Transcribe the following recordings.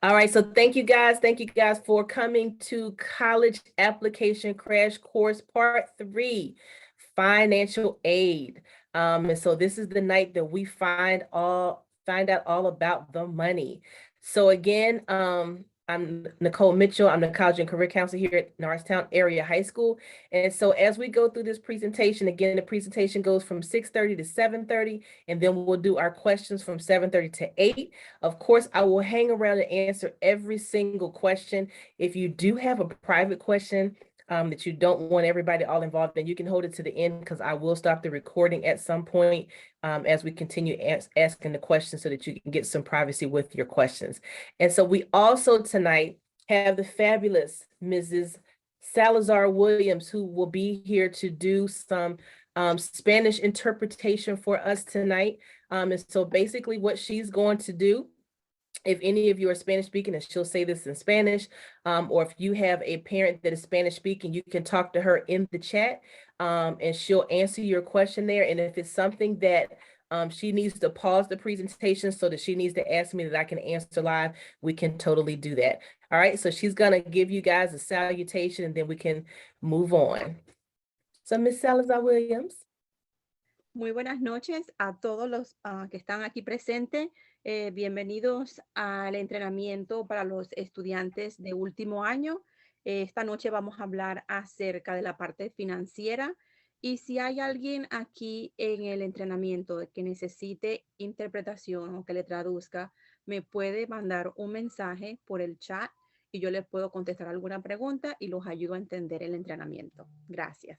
All right, so thank you guys. Thank you guys for coming to College Application Crash Course Part 3, Financial Aid. And so this is the night that we find out all about the money. So again, I'm Nicole Mitchell. I'm the College and Career Counselor here at Norristown Area High School. And so as we go through this presentation, again, the presentation goes from 6:30 to 7:30, and then we'll do our questions from 7:30 to 8. Of course, I will hang around and answer every single question. If you do have a private question that you don't want everybody all involved in, you can hold it to the end because I will stop the recording at some point as we continue asking the questions so that you can get some privacy with your questions. And so we also tonight have the fabulous Mrs. Salazar Williams, who will be here to do some Spanish interpretation for us tonight. And so basically what she's going to do, if any of you are Spanish speaking, and she'll say this in Spanish, or if you have a parent that is Spanish speaking, you can talk to her in the chat and she'll answer your question there. And if it's something that she needs to pause the presentation so that she needs to ask me that I can answer live, we can totally do that. All right, so she's gonna give you guys a salutation and then we can move on. So Ms. Salazar Williams. Muy buenas noches a todos los que están aquí presentes. Bienvenidos al entrenamiento para los estudiantes de último año. Esta noche vamos a hablar acerca de la parte financiera. Y si hay alguien aquí en el entrenamiento que necesite interpretación o que le traduzca, me puede mandar un mensaje por el chat y yo les puedo contestar alguna pregunta y los ayudo a entender el entrenamiento. Gracias.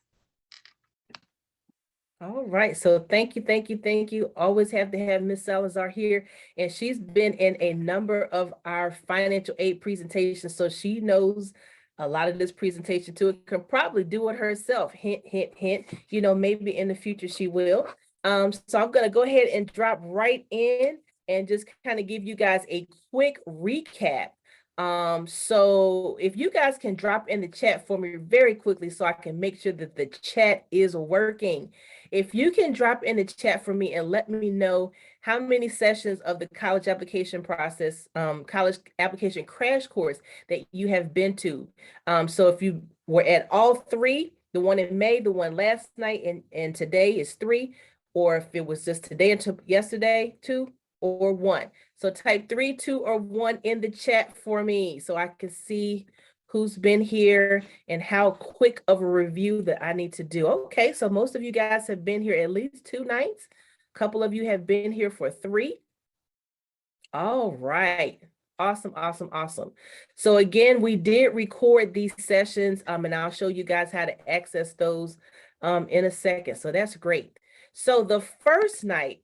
All right, so thank you. Always have to have Ms. Salazar here, and she's been in a number of our financial aid presentations, so she knows a lot of this presentation too. Can probably do it herself. Hint, hint, hint. You know, maybe in the future she will. So I'm gonna go ahead and drop right in and just kind of give you guys a quick recap. So if you guys can drop in the chat for me very quickly so I can make sure that the chat is working. If you can drop in the chat for me and let me know how many sessions of the college application process, college application crash course that you have been to. So if you were at all three, the one in May, the one last night, and today is 3, or if it was just today until yesterday, 2 or 1. So type 3, 2, or 1 in the chat for me so I can see who's been here and how quick of a review that I need to do. Okay, so most of you guys have been here at least 2 nights. A couple of you have been here for 3. All right. Awesome. So again, we did record these sessions and I'll show you guys how to access those in a second. So that's great. So the first night,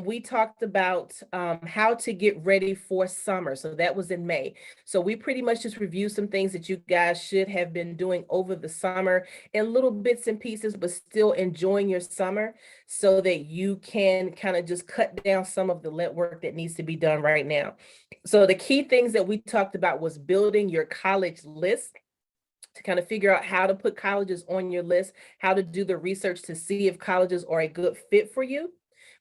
we talked about how to get ready for summer. So that was in May. So we pretty much just reviewed some things that you guys should have been doing over the summer in little bits and pieces, but still enjoying your summer so that you can kind of just cut down some of the work that needs to be done right now. So the key things that we talked about was building your college list, to kind of figure out how to put colleges on your list, how to do the research to see if colleges are a good fit for you.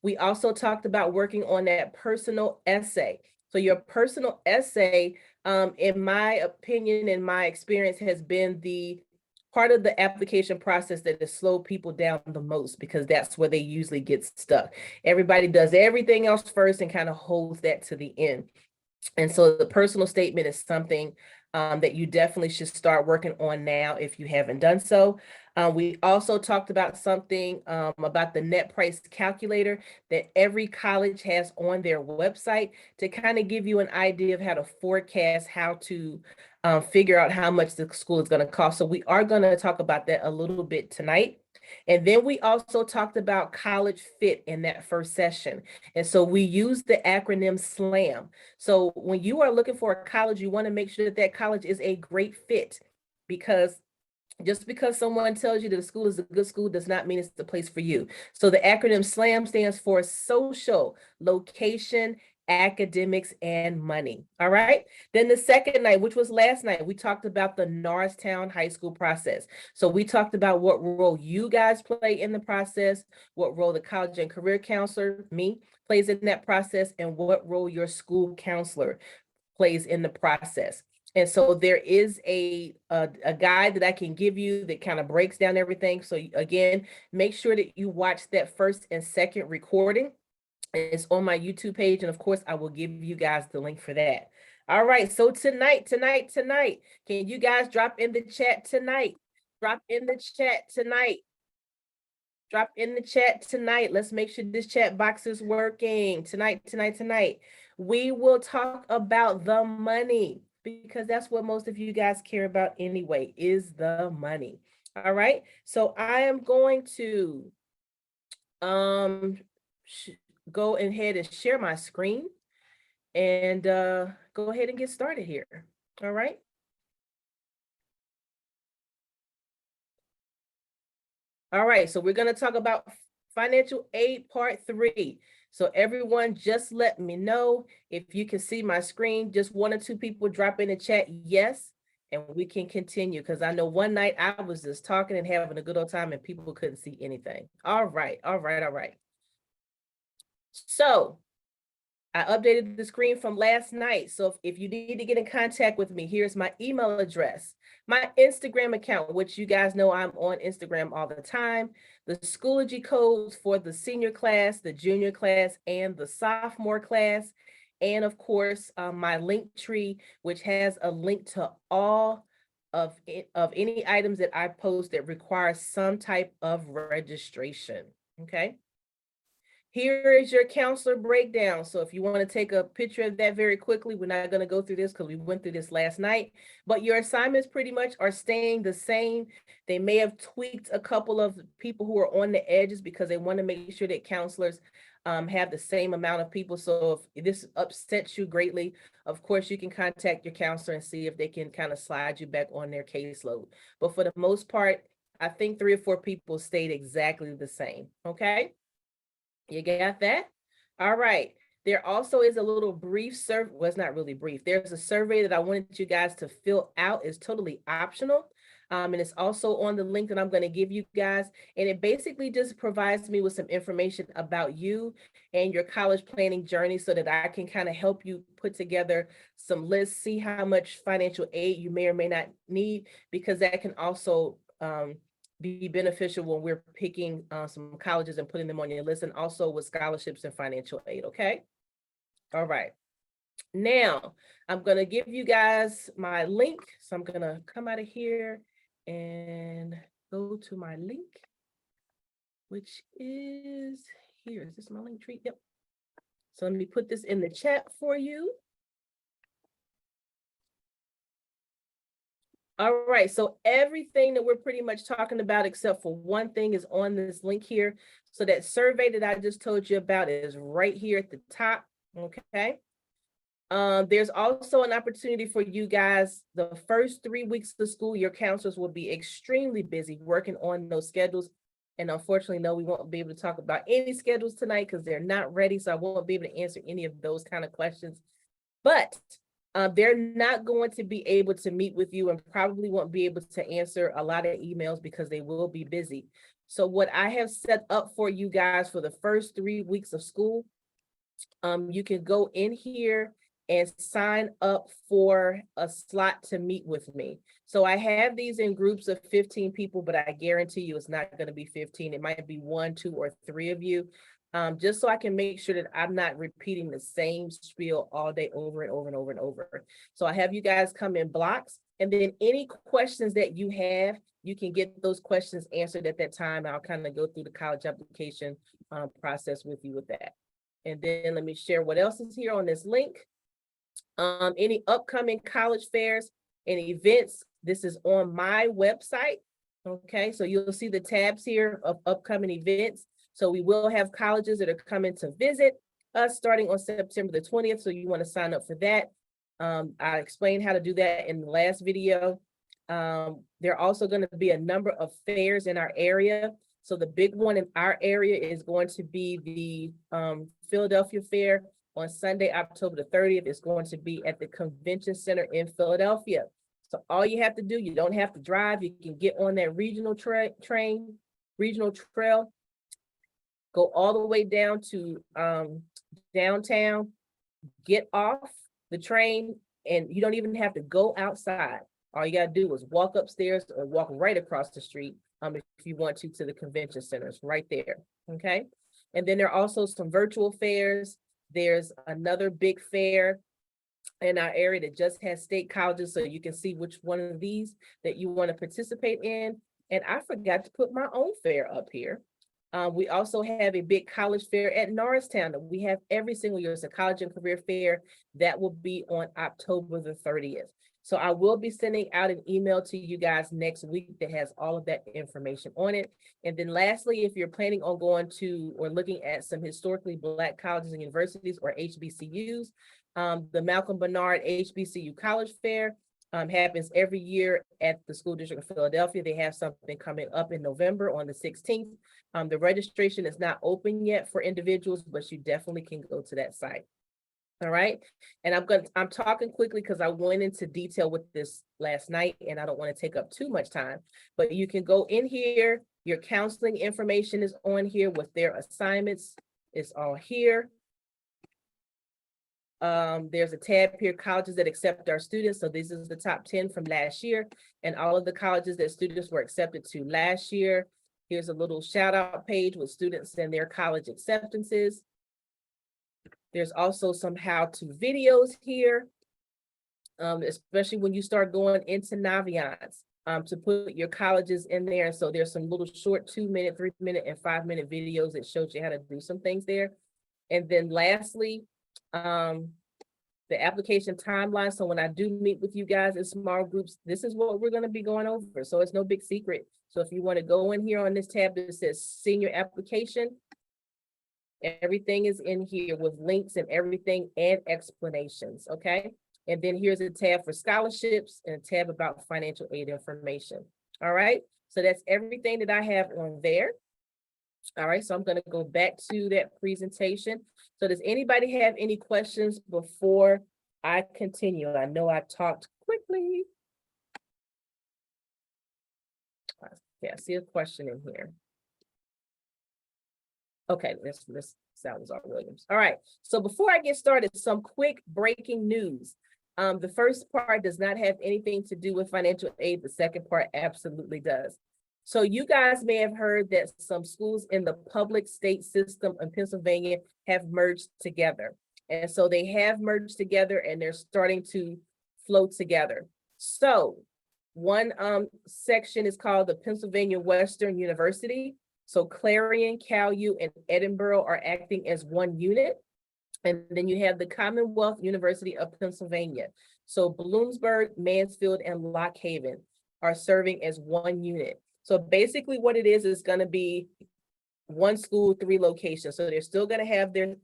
We also talked about working on that personal essay. So your personal essay, in my opinion, in my experience, has been the part of the application process that has slowed people down the most because that's where they usually get stuck. Everybody does everything else first and kind of holds that to the end. And so the personal statement is something that you definitely should start working on now if you haven't done so. We also talked about something about the net price calculator that every college has on their website to kind of give you an idea of how to forecast, how to figure out how much the school is going to cost. So we are going to talk about that a little bit tonight. And then we also talked about college fit in that first session. And so we use the acronym SLAM. So when you are looking for a college, you want to make sure that that college is a great fit, because just because someone tells you that a school is a good school does not mean it's the place for you. So the acronym SLAM stands for social, location, academics, and money. All right. Then the second night, which was last night, we talked about the Norristown High School process. So we talked about what role you guys play in the process, what role the college and career counselor, me, plays in that process, and what role your school counselor plays in the process. And so there is a guide that I can give you that kind of breaks down everything. So again, make sure that you watch that first and second recording. It's on my YouTube page. And of course, I will give you guys the link for that. All right. So tonight, can you guys drop in the chat tonight? Drop in the chat tonight. Drop in the chat tonight. Let's make sure this chat box is working tonight. We will talk about the money because that's what most of you guys care about anyway, is the money. All right. So I am going to go ahead and share my screen and go ahead and get started here. All right. All right, so we're going to talk about financial aid part 3. So everyone, just let me know if you can see my screen. Just 1 or 2 people drop in the chat yes, and we can continue because I know one night I was just talking and having a good old time and people couldn't see anything. All right. So I updated the screen from last night. So if you need to get in contact with me, here's my email address, my Instagram account, which you guys know I'm on Instagram all the time, the Schoology codes for the senior class, the junior class, and the sophomore class. And of course, my link tree, which has a link to all of any items that I post that require some type of registration. Okay. Here is your counselor breakdown. So if you want to take a picture of that very quickly, we're not going to go through this because we went through this last night, but your assignments pretty much are staying the same. They may have tweaked a couple of people who are on the edges because they want to make sure that counselors have the same amount of people. So if this upsets you greatly, of course, you can contact your counselor and see if they can kind of slide you back on their caseload. But for the most part, I think 3 or 4 people stayed exactly the same. Okay. You got that? All right. There also is a little brief survey. Well, it's not really brief. There's a survey that I wanted you guys to fill out. It's totally optional. And it's also on the link that I'm going to give you guys. And it basically just provides me with some information about you and your college planning journey so that I can kind of help you put together some lists, see how much financial aid you may or may not need, because that can also be beneficial when we're picking some colleges and putting them on your list, and also with scholarships and financial aid. Okay. All right. Now I'm going to give you guys my link. So I'm going to come out of here and go to my link, which is here. Is this my link tree? Yep. So let me put this in the chat for you. All right, so everything that we're pretty much talking about, except for one thing, is on this link here. So that survey that I just told you about is right here at the top, okay? There's also an opportunity for you guys. The first 3 weeks of school, your counselors will be extremely busy working on those schedules. And unfortunately, no, we won't be able to talk about any schedules tonight because they're not ready. So I won't be able to answer any of those kind of questions. But they're not going to be able to meet with you and probably won't be able to answer a lot of emails because they will be busy. So what I have set up for you guys for the first 3 weeks of school, you can go in here and sign up for a slot to meet with me. So I have these in groups of 15 people, but I guarantee you it's not going to be 15. It might be 1, 2, or 3 of you. Just so I can make sure that I'm not repeating the same spiel all day over and over and over and over. So I have you guys come in blocks, and then any questions that you have, you can get those questions answered at that time. I'll kind of go through the college application process with you with that. And then let me share what else is here on this link. Any upcoming college fairs and events, this is on my website. Okay, so you'll see the tabs here of upcoming events. So we will have colleges that are coming to visit us starting on September the 20th. So you want to sign up for that. I explained how to do that in the last video. There are also going to be a number of fairs in our area. So the big one in our area is going to be the Philadelphia Fair on Sunday, October the 30th. It's going to be at the Convention Center in Philadelphia. So all you have to do, you don't have to drive. You can get on that regional regional trail, go all the way down to downtown, get off the train and you don't even have to go outside. All you gotta do is walk upstairs or walk right across the street, if you want to the convention centers right there, okay? And then there are also some virtual fairs. There's another big fair in our area that just has state colleges, so you can see which one of these that you want to participate in. And I forgot to put my own fair up here. We also have a big college fair at Norristown that we have every single year. It's a college and career fair that will be on October the 30th. So I will be sending out an email to you guys next week that has all of that information on it. And then lastly, if you're planning on going to or looking at some historically Black colleges and universities or HBCUs, the Malcolm Bernard HBCU College Fair happens every year at the School District of Philadelphia. They have something coming up in November on the 16th. The registration is not open yet for individuals, but you definitely can go to that site. All right. And I'm talking quickly because I went into detail with this last night and I don't want to take up too much time, but you can go in here. Your counseling information is on here with their assignments. It's all here. There's a tab here, colleges that accept our students. So this is the top 10 from last year and all of the colleges that students were accepted to last year. Here's a little shout out page with students and their college acceptances. There's also some how-to videos here, especially when you start going into Naviance, to put your colleges in there. So there's some little short 2-minute, 3-minute, and 5-minute videos that shows you how to do some things there. And then lastly, the application timeline. So when I do meet with you guys in small groups, this is what we're going to be going over. So it's no big secret. So if you want to go in here on this tab that says senior application, everything is in here with links and everything and explanations, okay? And then here's a tab for scholarships and a tab about financial aid information. All right, so that's everything that I have on there. All right, so I'm going to go back to that presentation. So does anybody have any questions before I continue? I know I talked quickly. Yeah, I see a question in here. Okay, let's Salazar Williams. All right, so before I get started, some quick breaking news. The first part does not have anything to do with financial aid. The second part absolutely does. So you guys may have heard that some schools in the public state system in Pennsylvania have merged together. And so they have merged together and they're starting to flow together. So one section is called the Pennsylvania Western University. So Clarion, CalU, and Edinburgh are acting as one unit. And then you have the Commonwealth University of Pennsylvania. So Bloomsburg, Mansfield, and Lock Haven are serving as one unit. So basically what it is going to be one school, 3 locations. So they're still going to have their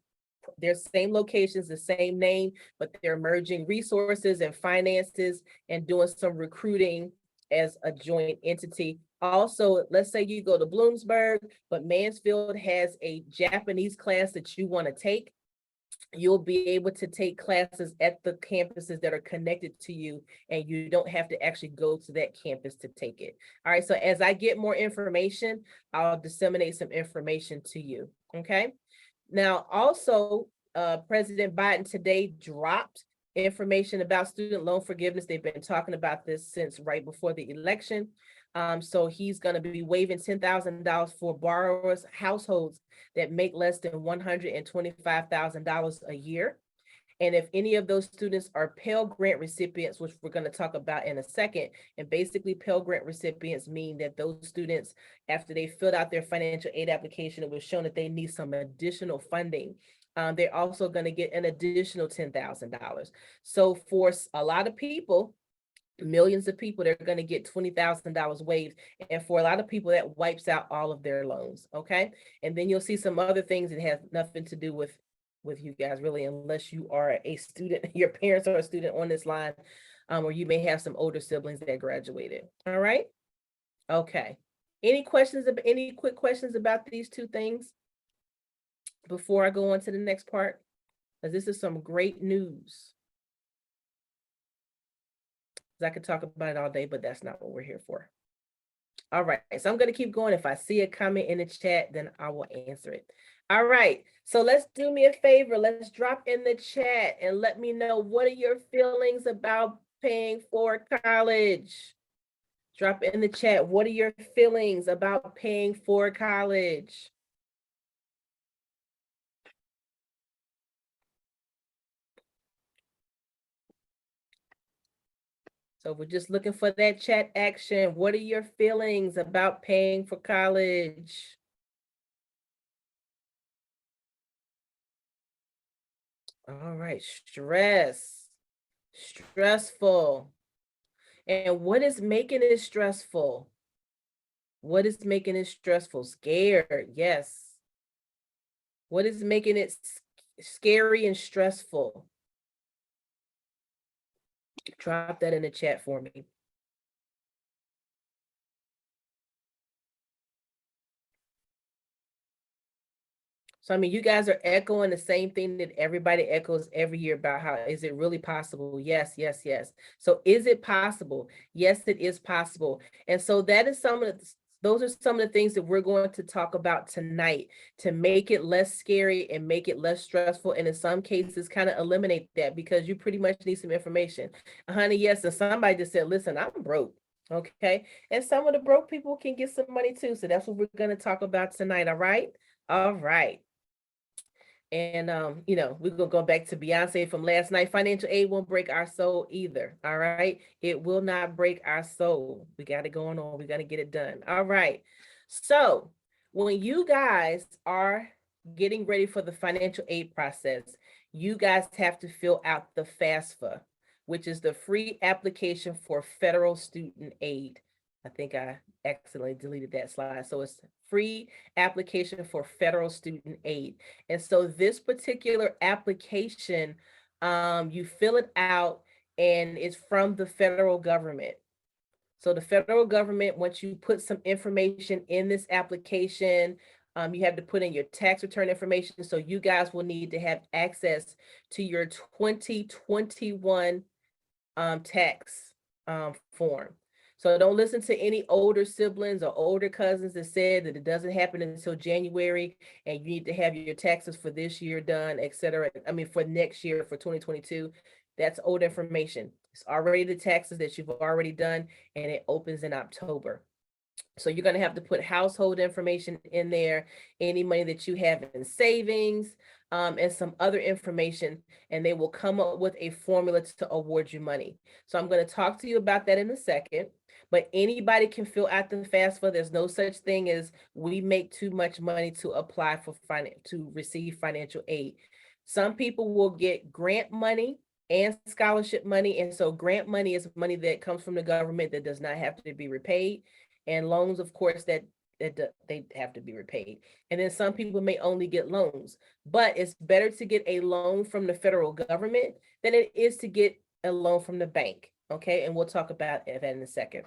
same locations, the same name, but they're merging resources and finances and doing some recruiting as a joint entity. Also, let's say you go to Bloomsburg, but Mansfield has a Japanese class that you want to take. You'll be able to take classes at the campuses that are connected to you, and you don't have to actually go to that campus to take it. All right, so as I get more information, I'll disseminate some information to you, okay? Now, also, President Biden today dropped information about student loan forgiveness. They've been talking about this since right before the election. So he's going to be waiving $10,000 for borrowers, households that make less than $125,000 a year. And if any of those students are Pell Grant recipients, which we're going to talk about in a second, and basically Pell Grant recipients mean that those students, after they filled out their financial aid application, it was shown that they need some additional funding. They're also going to get an additional $10,000. So for a lot of people, millions of people, they're going to get $20,000 waived. And for a lot of people, that wipes out all of their loans. Okay. And then you'll see some other things that have nothing to do with you guys, really, unless you are a student, your parents are a student on this line, or you may have some older siblings that graduated. All right. Okay. Any quick questions about these two things before I go on to the next part? Because this is some great news. I could talk about it all day, but that's not what we're here for. All right, so I'm going to keep going. If I see a comment in the chat, then I will answer it. All right, so let's do me a favor. Let's drop in the chat and let me know, what are your feelings about paying for college? Drop in the chat. What are your feelings about paying for college? So we're just looking for that chat action. What are your feelings about paying for college? All right, stressful. And what is making it stressful? What is making it stressful? Scared, yes. What is making it scary and stressful? Drop that in the chat for me. So, I mean, you guys are echoing the same thing that everybody echoes every year about how, is it really possible? Yes, yes, yes. So is it possible? Yes, it is possible. And so that is those are some of the things that we're going to talk about tonight to make it less scary and make it less stressful. And in some cases, kind of eliminate that, because you pretty much need some information. Honey, yes, and somebody just said, listen, I'm broke. Okay. And some of the broke people can get some money too. So that's what we're going to talk about tonight. All right. All right. And we're gonna go back to Beyonce from last night. Financial aid won't break our soul either. All right. It will not break our soul. We got it going on. We got to get it done. All right. So when you guys are getting ready for the financial aid process, you guys have to fill out the FAFSA, which is the free application for federal student aid. I think I accidentally deleted that slide. So it's free application for federal student aid. And so this particular application, you fill it out and it's from the federal government. So the federal government, once you put some information in this application, you have to put in your tax return information. So you guys will need to have access to your 2021 tax form. So don't listen to any older siblings or older cousins that said that it doesn't happen until January and you need to have your taxes for this year done, et cetera. I mean, for next year, for 2022, that's old information. It's already the taxes that you've already done, and it opens in October. So you're going to have to put household information in there, any money that you have in savings, and some other information, and they will come up with a formula to award you money. So I'm going to talk to you about that in a second, but anybody can fill out the FAFSA. There's no such thing as we make too much money to apply for to receive financial aid. Some people will get grant money and scholarship money. And so grant money is money that comes from the government that does not have to be repaid. And loans, of course, that they have to be repaid. And then some people may only get loans, but it's better to get a loan from the federal government than it is to get a loan from the bank. Okay, and we'll talk about that in a second.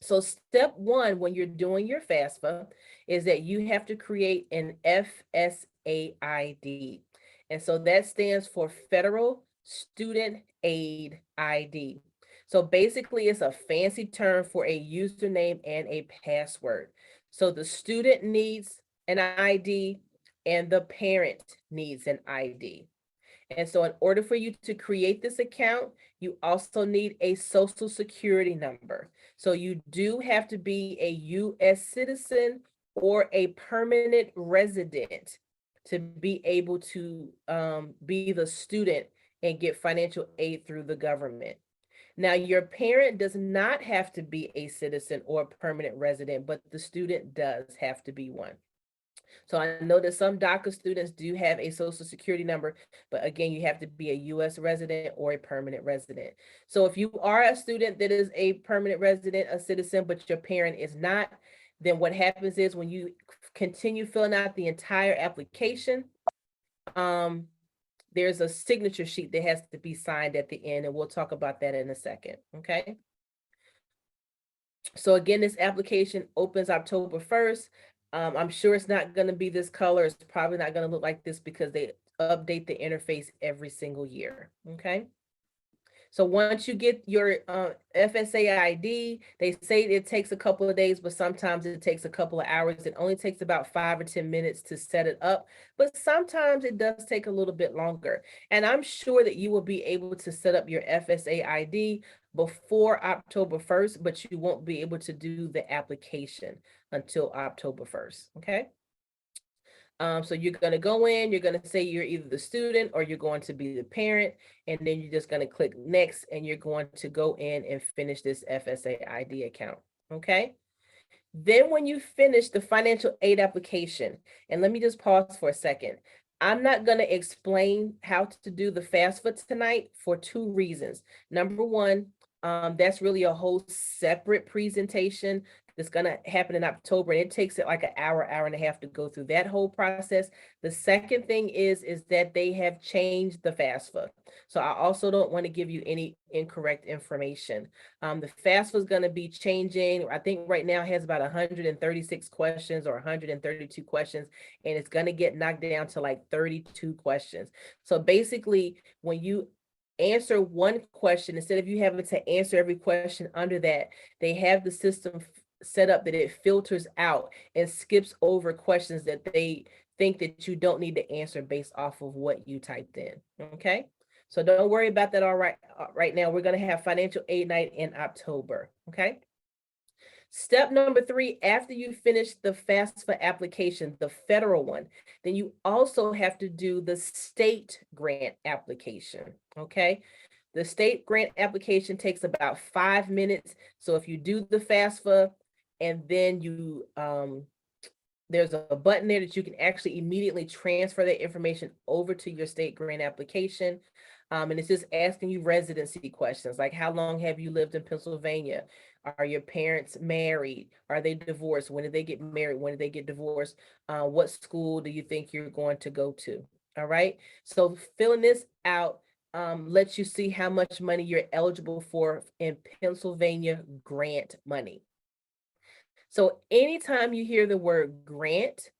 So step one, when you're doing your FAFSA, is that you have to create an Fsa Id. And so that stands for Federal Student Aid ID. So basically, it's a fancy term for a username and a password. So the student needs an ID and the parent needs an ID. And so in order for you to create this account, you also need a social security number. So you do have to be a US citizen or a permanent resident to be able to be the student and get financial aid through the government. Now, your parent does not have to be a citizen or a permanent resident, but the student does have to be one. So I know that some DACA students do have a social security number, but again, you have to be a US resident or a permanent resident. So if you are a student that is a permanent resident, a citizen, but your parent is not, then what happens is when you continue filling out the entire application, there's a signature sheet that has to be signed at the end, and we'll talk about that in a second, okay? So again, this application opens October 1st. I'm sure it's not going to be this color. It's probably not going to look like this because they update the interface every single year, okay? So once you get your FSA ID, they say it takes a couple of days, but sometimes it takes a couple of hours. It only takes about 5 or 10 minutes to set it up, but sometimes it does take a little bit longer. And I'm sure that you will be able to set up your FSA ID before October 1st, but you won't be able to do the application until October 1st, okay? So you're going to go in, you're going to say you're either the student or you're going to be the parent, and then you're just going to click next, and you're going to go in and finish this FSA ID account, okay? Then when you finish the financial aid application, and let me just pause for a second. I'm not going to explain how to do the FAFSA tonight for 2 reasons. Number one, that's really a whole separate presentation that's going to happen in October, and it takes it like an hour and a half to go through that whole process. The second thing is that they have changed the FAFSA. So I also don't want to give you any incorrect information. The FAFSA is going to be changing. I think right now it has about 136 questions or 132 questions, and it's going to get knocked down to like 32 questions. So basically, when you answer one question, instead of you having to answer every question under that, they have the system set up that it filters out and skips over questions that they think that you don't need to answer based off of what you typed in, okay? So don't worry about that. All right, right now we're going to have financial aid night in October, okay? Step number 3, after you finish the FAFSA application, the federal one, then you also have to do the state grant application, okay? The state grant application takes about 5 minutes. So if you do the FAFSA and then you, there's a button there that you can actually immediately transfer that information over to your state grant application. And it's just asking you residency questions, like how long have you lived in Pennsylvania? Are your parents married? Are they divorced? When did they get married? When did they get divorced? What school do you think you're going to go to? All right. So filling this out lets you see how much money you're eligible for in Pennsylvania grant money. So anytime you hear the word grant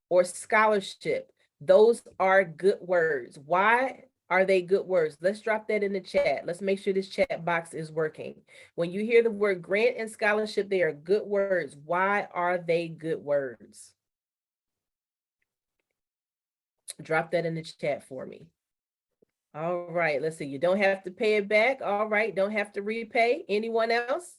or scholarship, those are good words. Why are they good words? Let's drop that in the chat. Let's make sure this chat box is working. When you hear the word grant and scholarship, they are good words. Why are they good words? Drop that in the chat for me. All right, let's see. You don't have to pay it back. All right, don't have to repay. Anyone else?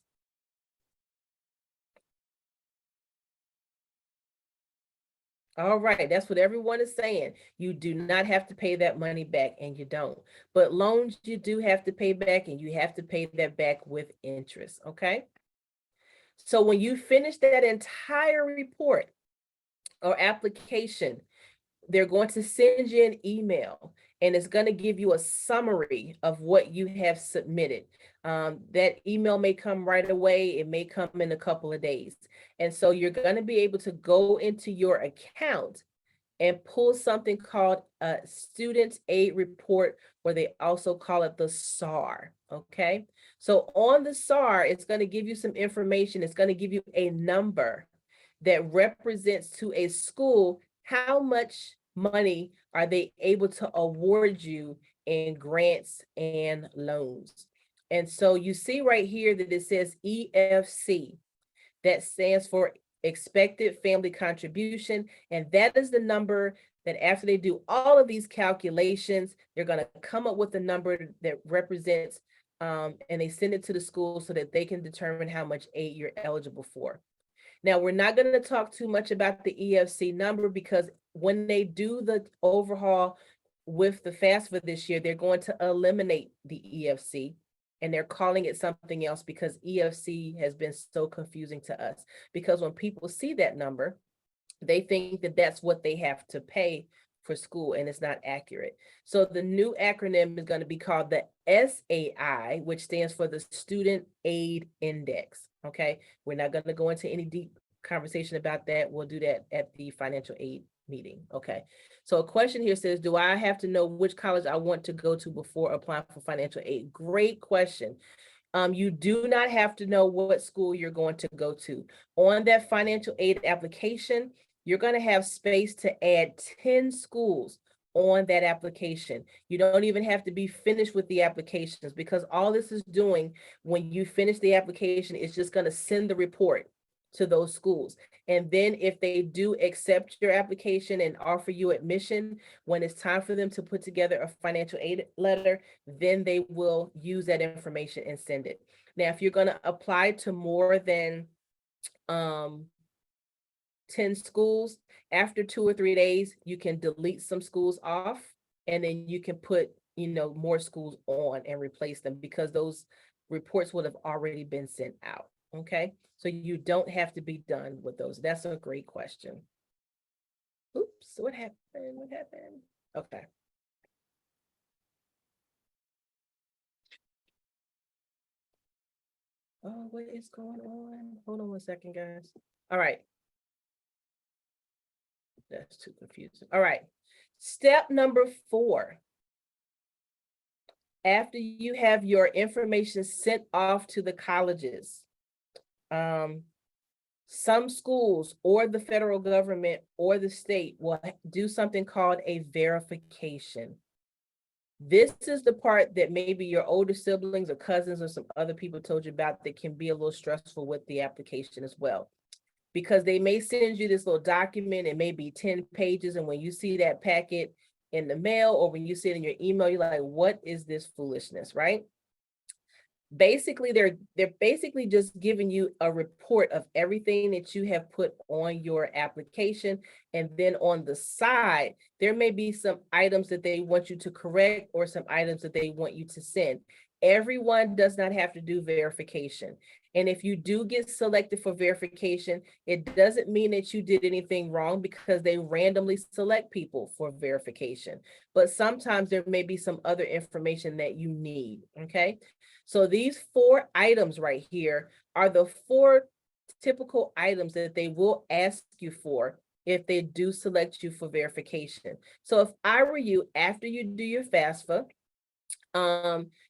All right, that's what everyone is saying. You do not have to pay that money back, and you don't. But loans, you do have to pay back, and you have to pay that back with interest, okay? So when you finish that entire report or application, they're going to send you an email, and it's going to give you a summary of what you have submitted. That email may come right away. It may come in a couple of days. And so you're going to be able to go into your account and pull something called a student aid report, or they also call it the SAR, okay? So on the SAR, it's going to give you some information. It's going to give you a number that represents to a school how much money are they able to award you in grants and loans. And so you see right here that it says EFC. That stands for expected family contribution. And that is the number that after they do all of these calculations, they're going to come up with a number that represents, and they send it to the school so that they can determine how much aid you're eligible for. Now, we're not going to talk too much about the EFC number, because when they do the overhaul with the FAFSA this year, they're going to eliminate the EFC, and they're calling it something else because EFC has been so confusing to us. Because when people see that number, they think that that's what they have to pay for school, and it's not accurate. So the new acronym is going to be called the SAI, which stands for the Student Aid Index. Okay, we're not going to go into any deep conversation about that. We'll do that at the financial aid meeting. Okay, so a question here says, do I have to know which college I want to go to before applying for financial aid? Great question. You do not have to know what school you're going to go to. On that financial aid application, you're going to have space to add 10 schools on that application. You don't even have to be finished with the applications, because all this is doing when you finish the application is just going to send the report to those schools. And then if they do accept your application and offer you admission, when it's time for them to put together a financial aid letter, then they will use that information and send it. Now, if you're going to apply to more than 10 schools, after 2 or 3 days, you can delete some schools off, and then you can put, more schools on and replace them, because those reports would have already been sent out. Okay, so you don't have to be done with those. That's a great question. Oops, what happened? What happened? Okay. Oh, what is going on? Hold on one second, guys. All right. That's too confusing. All right. Step number 4. After you have your information sent off to the colleges, some schools or the federal government or the state will do something called a verification. This is the part that maybe your older siblings or cousins or some other people told you about that can be a little stressful with the application as well. Because they may send you this little document, it may be 10 pages, and when you see that packet in the mail or when you see it in your email, you're like, what is this foolishness, right? Basically, they're basically just giving you a report of everything that you have put on your application. And then on the side, there may be some items that they want you to correct or some items that they want you to send. Everyone does not have to do verification. And if you do get selected for verification, it doesn't mean that you did anything wrong, because they randomly select people for verification. But sometimes there may be some other information that you need, okay? So these 4 items right here are the 4 typical items that they will ask you for if they do select you for verification. So if I were you, after you do your FAFSA,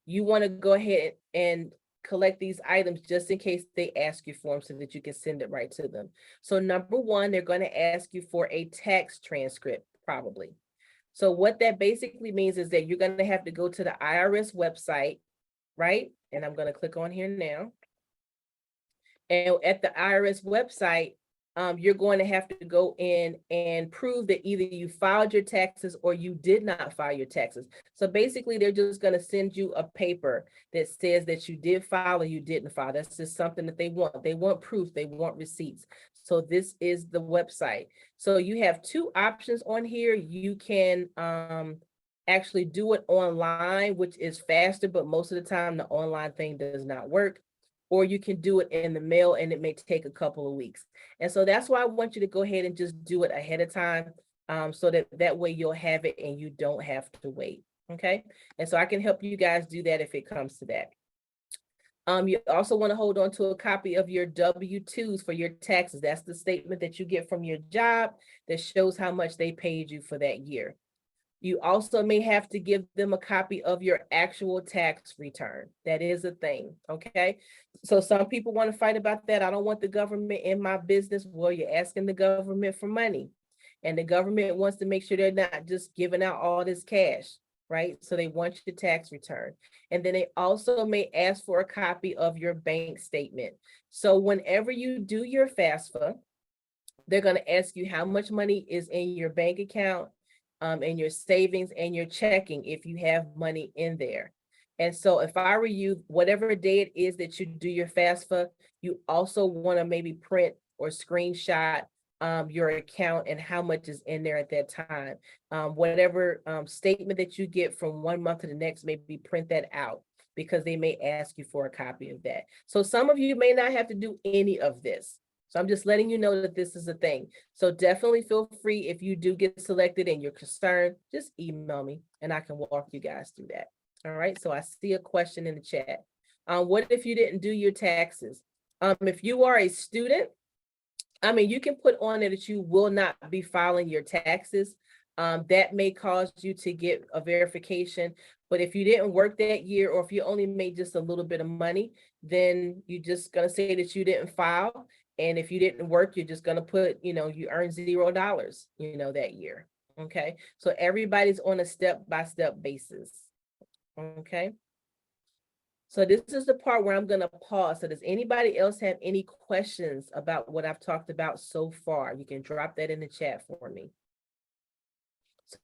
you want to go ahead and collect these items just in case they ask you for them, so that you can send it right to them. So number 1, they're going to ask you for a tax transcript, probably. So what that basically means is that you're going to have to go to the IRS website, right? And I'm going to click on here now. And at the IRS website, you're going to have to go in and prove that either you filed your taxes or you did not file your taxes. So basically, they're just going to send you a paper that says that you did file or you didn't file. That's just something that they want. They want proof. They want receipts. So this is the website. So you have 2 options on here. You can actually do it online, which is faster, but most of the time the online thing does not work. Or you can do it in the mail, and it may take a couple of weeks. And so that's why I want you to go ahead and just do it ahead of time, so that way you'll have it and you don't have to wait, okay? And so I can help you guys do that if it comes to that. You also want to hold on to a copy of your W-2s for your taxes. That's the statement that you get from your job that shows how much they paid you for that year. You also may have to give them a copy of your actual tax return. That is a thing, okay? So some people want to fight about that. I don't want the government in my business. Well, you're asking the government for money, and the government wants to make sure they're not just giving out all this cash, right? So they want your tax return. And then they also may ask for a copy of your bank statement. So whenever you do your FAFSA, they're going to ask you how much money is in your bank account, and your savings and your checking, if you have money in there. And so if I were you, whatever day it is that you do your FAFSA, you also want to maybe print or screenshot your account and how much is in there at that time. Whatever statement that you get from one month to the next, maybe print that out, because they may ask you for a copy of that. So some of you may not have to do any of this. So I'm just letting you know that this is a thing. So definitely feel free, if you do get selected and you're concerned, just email me and I can walk you guys through that. All right, so I see a question in the chat. What if you didn't do your taxes? If you are a student, you can put on there that you will not be filing your taxes. That may cause you to get a verification. But if you didn't work that year, or if you only made just a little bit of money, then you're just going to say that you didn't file. And if you didn't work, you're just going to put, you earned $0, that year. Okay, so everybody's on a step-by-step basis. Okay. So this is the part where I'm gonna pause. So does anybody else have any questions about what I've talked about so far? You can drop that in the chat for me.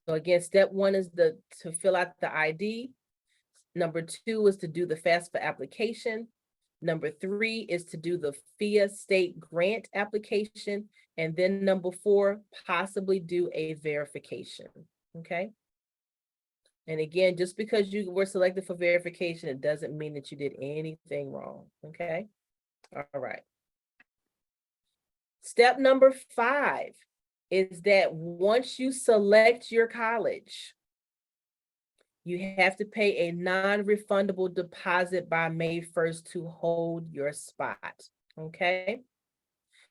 So again, step one is to fill out the ID. Number two is to do the FAFSA application. Number three is to do the FIA state grant application. And then number four, possibly do a verification, okay? And again, just because you were selected for verification, it doesn't mean that you did anything wrong, okay? All right. Step number 5 is that once you select your college, you have to pay a non-refundable deposit by May 1st to hold your spot, okay?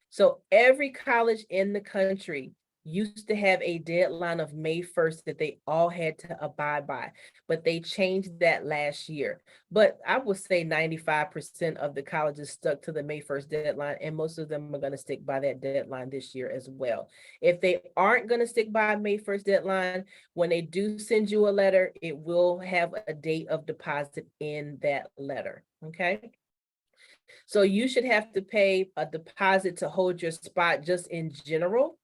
So every college in the country used to have a deadline of May 1st that they all had to abide by, but they changed that last year. But I would say 95% of the colleges stuck to the May 1st deadline, and most of them are going to stick by that deadline this year as well. If they aren't going to stick by May 1st deadline, when they do send you a letter, it will have a date of deposit in that letter, okay? So you should have to pay a deposit to hold your spot just in general.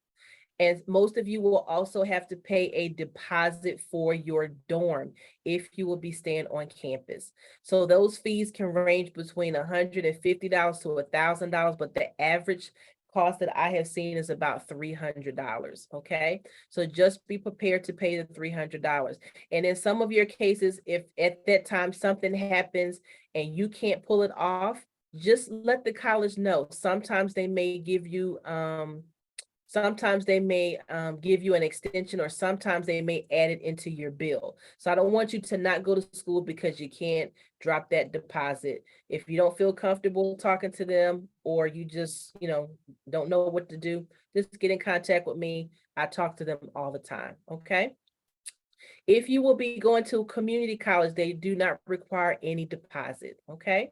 And most of you will also have to pay a deposit for your dorm if you will be staying on campus. So those fees can range between $150 to $1,000, but the average cost that I have seen is about $300, okay? So just be prepared to pay the $300. And in some of your cases, if at that time something happens and you can't pull it off, just let the college know. Sometimes they may give you give you an extension, or sometimes they may add it into your bill. So I don't want you to not go to school because you can't drop that deposit. If you don't feel comfortable talking to them, or you just, don't know what to do, just get in contact with me. I talk to them all the time, okay? If you will be going to community college, they do not require any deposit, okay?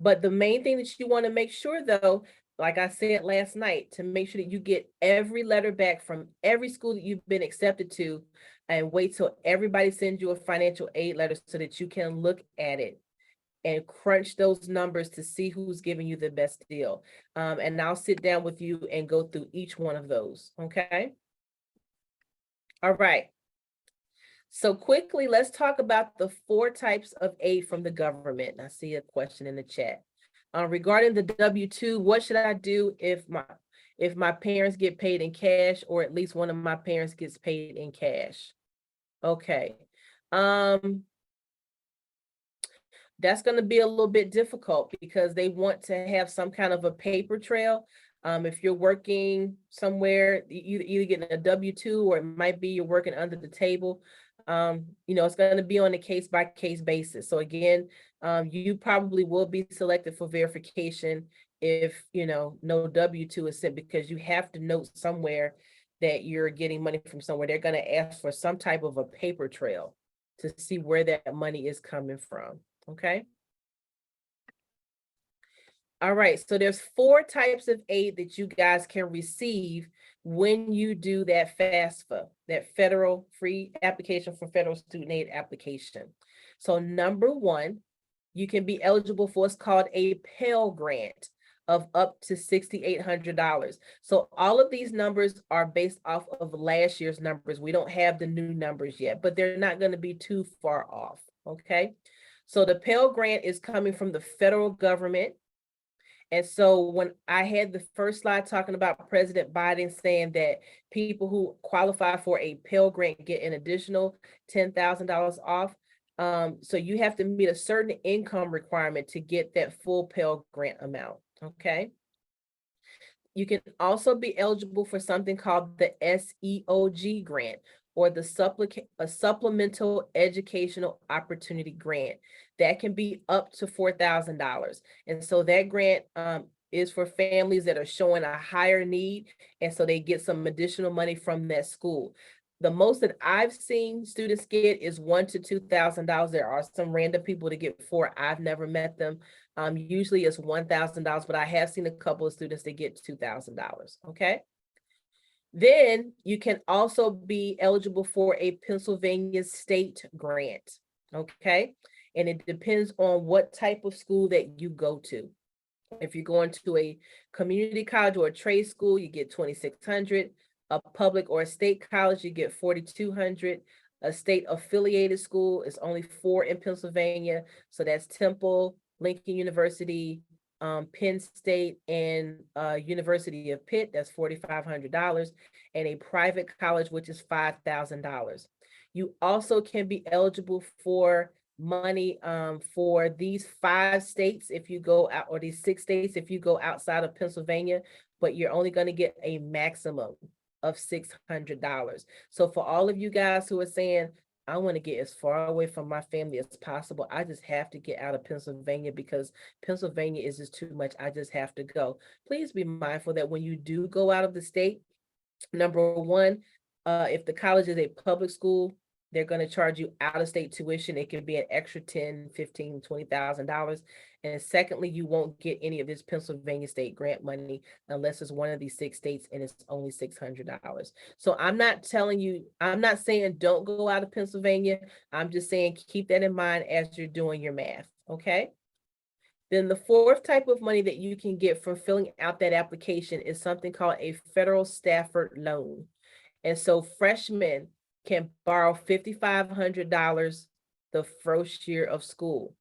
But the main thing that you want to make sure, though, like I said last night, to make sure that you get every letter back from every school that you've been accepted to, and wait till everybody sends you a financial aid letter so that you can look at it and crunch those numbers to see who's giving you the best deal. And I'll sit down with you and go through each one of those, okay? All right. So quickly, let's talk about the 4 types of aid from the government. I see a question in the chat. Regarding the W-2, what should I do if my parents get paid in cash, or at least one of my parents gets paid in cash? Okay. That's going to be a little bit difficult because they want to have some kind of a paper trail. If you're working somewhere, either getting a W-2, or it might be you're working under the table. It's going to be on a case-by-case basis. So again, you probably will be selected for verification if, no W-2 is sent, because you have to note somewhere that you're getting money from somewhere. They're going to ask for some type of a paper trail to see where that money is coming from, okay? All right, so there's 4 types of aid that you guys can receive when you do that FAFSA, that federal free application for federal student aid application. So number 1, you can be eligible for what's called a Pell Grant of up to $6,800. So all of these numbers are based off of last year's numbers. We don't have the new numbers yet, but they're not going to be too far off, okay? So the Pell Grant is coming from the federal government. And so when I had the first slide talking about President Biden saying that people who qualify for a Pell Grant get an additional $10,000 off. So you have to meet a certain income requirement to get that full Pell Grant amount, okay? You can also be eligible for something called the SEOG grant, or the Supplemental Educational Opportunity Grant. That can be up to $4,000. And so that grant is for families that are showing a higher need, and so they get some additional money from that school. The most that I've seen students get is $1,000 to $2,000. There are some random people that get $4,000. I've never met them. Usually it's $1,000, but I have seen a couple of students that get $2,000, okay? Then you can also be eligible for a Pennsylvania state grant, okay? And it depends on what type of school that you go to. If you're going to a community college or a trade school, you get 2,600. A public or a state college, you get 4,200. A state affiliated school is only 4 in Pennsylvania. So that's Temple, Lincoln University, Penn State, and University of Pitt. That's $4,500. And a private college, which is $5,000. You also can be eligible for money for these 5 states if you go out, or these 6 states if you go outside of Pennsylvania, but you're only going to get a maximum of $600. So for all of you guys who are saying, I want to get as far away from my family as possible, I just have to get out of Pennsylvania because Pennsylvania is just too much, I just have to go. Please be mindful that when you do go out of the state, number one, if the college is a public school, they're going to charge you out of state tuition. It can be an extra $10,000, $15,000, $20,000. And secondly, you won't get any of this Pennsylvania state grant money unless it's one of these 6 states and it's only $600. So I'm not saying don't go out of Pennsylvania. I'm just saying keep that in mind as you're doing your math, okay? Then the 4th type of money that you can get from filling out that application is something called a federal Stafford loan. And so freshmen can borrow $5,500 the first year of school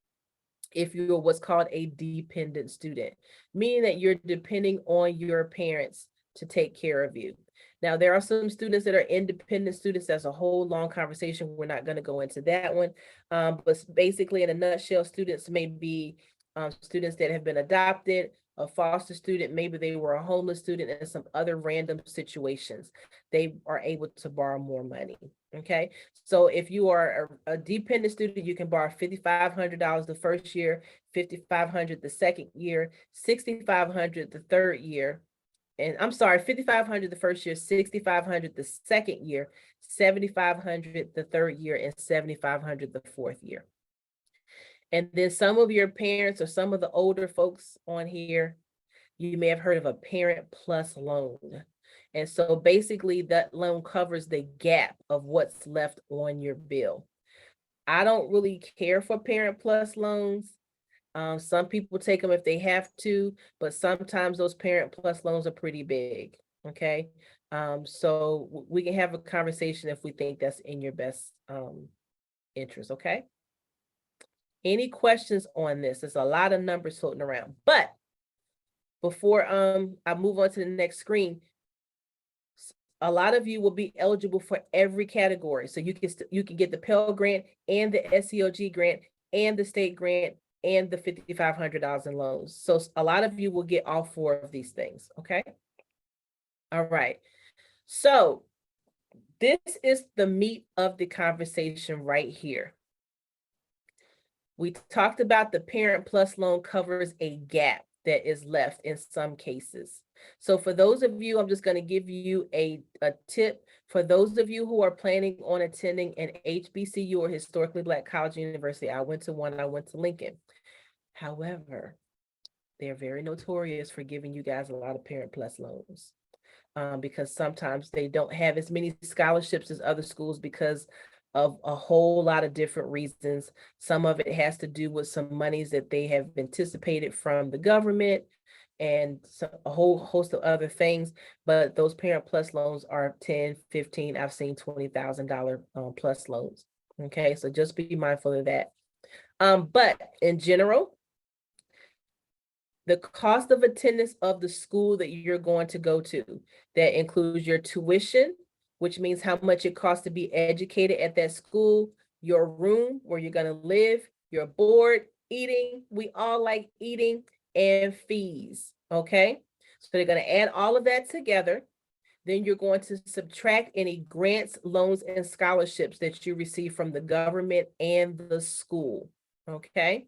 if you're what's called a dependent student, meaning that you're depending on your parents to take care of you. Now, there are some students that are independent students. That's a whole long conversation. We're not going to go into that one. But basically, in a nutshell, students may be students that have been adopted, a foster student, maybe they were a homeless student, and some other random situations. They are able to borrow more money. Okay, so if you are a dependent student, you can borrow $5,500 the first year, $5,500 the second year, $6,500 the third year. And I'm sorry, $5,500 the first year, $6,500 the second year, $7,500 the third year, and $7,500 the fourth year. And then some of your parents or some of the older folks on here, you may have heard of a Parent Plus loan. And so basically that loan covers the gap of what's left on your bill. I don't really care for Parent Plus loans. Some people take them if they have to, but sometimes those Parent Plus loans are pretty big, okay? So we can have a conversation if we think that's in your best interest, okay? Any questions on this? There's a lot of numbers floating around, but before I move on to the next screen, a lot of you will be eligible for every category. So you can get the Pell Grant and the SEOG grant and the state grant and the $5,500 in loans. So a lot of you will get all 4 of these things, okay? All right. So this is the meat of the conversation right here. We talked about the Parent Plus loan covers a gap that is left in some cases. So for those of you, I'm just going to give you a tip. For those of you who are planning on attending an HBCU or historically Black college or university, I went to one, I went to Lincoln. However, they're very notorious for giving you guys a lot of Parent Plus loans because sometimes they don't have as many scholarships as other schools because of a whole lot of different reasons. Some of it has to do with some monies that they have anticipated from the government and a whole host of other things. But those Parent Plus loans are 10, 15, I've seen $20,000 plus loans. Okay, so just be mindful of that. But in general, the cost of attendance of the school that you're going to go to, that includes your tuition, which means how much it costs to be educated at that school, your room where you're going to live, your board, eating. We all like eating, and fees, okay? So they're going to add all of that together. Then you're going to subtract any grants, loans, and scholarships that you receive from the government and the school, okay?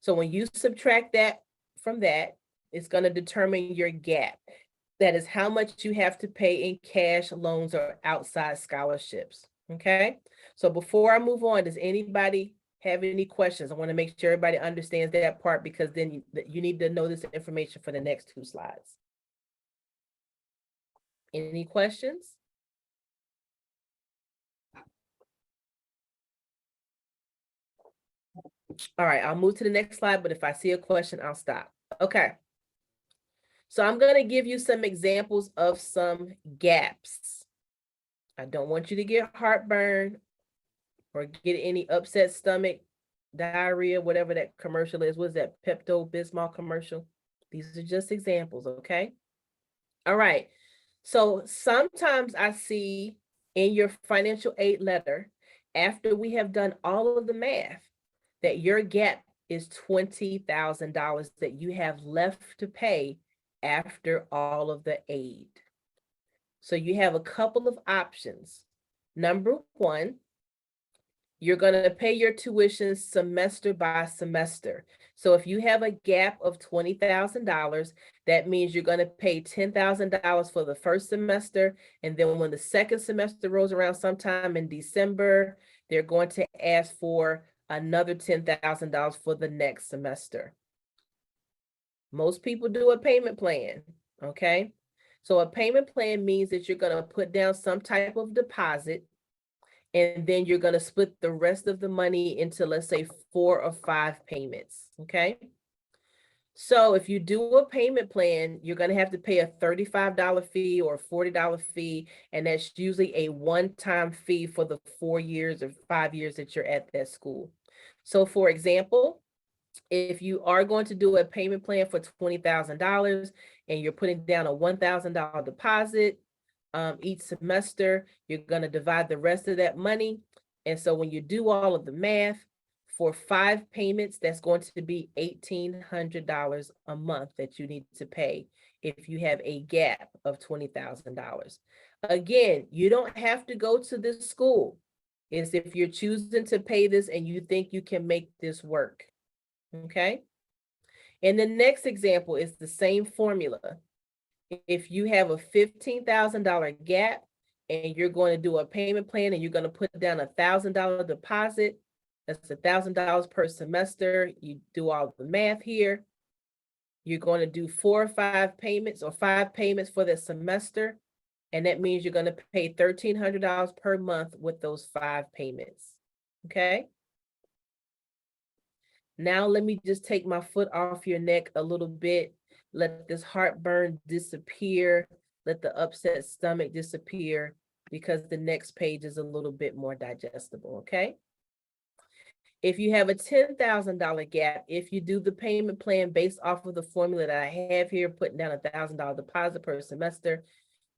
So when you subtract that from that, it's going to determine your gap. That is how much you have to pay in cash, loans, or outside scholarships. Okay. So before I move on, does anybody have any questions? I want to make sure everybody understands that part because then you need to know this information for the next 2 slides. Any questions? All right, I'll move to the next slide, but if I see a question, I'll stop. Okay. So I'm going to give you some examples of some gaps. I don't want you to get heartburn or get any upset stomach, diarrhea, whatever that commercial is. What's that Pepto-Bismol commercial? These are just examples, okay? All right. So sometimes I see in your financial aid letter, after we have done all of the math, that your gap is $20,000 that you have left to pay after all of the aid. So you have a couple of options. Number one, you're going to pay your tuition semester by semester. So if you have a gap of $20,000, that means you're going to pay $10,000 for the first semester. And then when the second semester rolls around sometime in December, they're going to ask for another $10,000 for the next semester. Most people do a payment plan, okay? So a payment plan means that you're going to put down some type of deposit, and then you're going to split the rest of the money into, let's say, 4 or 5 payments, okay? So if you do a payment plan, you're going to have to pay a $35 fee or $40 fee, and that's usually a one-time fee for the 4 years or 5 years that you're at that school. So for example, if you are going to do a payment plan for $20,000 and you're putting down a $1,000 deposit each semester, you're going to divide the rest of that money. And so when you do all of the math, for 5 payments, that's going to be $1,800 a month that you need to pay if you have a gap of $20,000. Again, you don't have to go to this school. It's if you're choosing to pay this and you think you can make this work. Okay. And the next example is the same formula. If you have a $15,000 gap and you're going to do a payment plan and you're going to put down $1,000 deposit, that's $1,000 per semester. You do all the math here. You're going to do 4 or 5 payments or 5 payments for the semester. And that means you're going to pay $1,300 per month with those 5 payments. Okay. Now let me just take my foot off your neck a little bit. Let this heartburn disappear. Let the upset stomach disappear, because the next page is a little bit more digestible, okay? If you have a $10,000 gap, if you do the payment plan based off of the formula that I have here, putting down a $1,000 deposit per semester,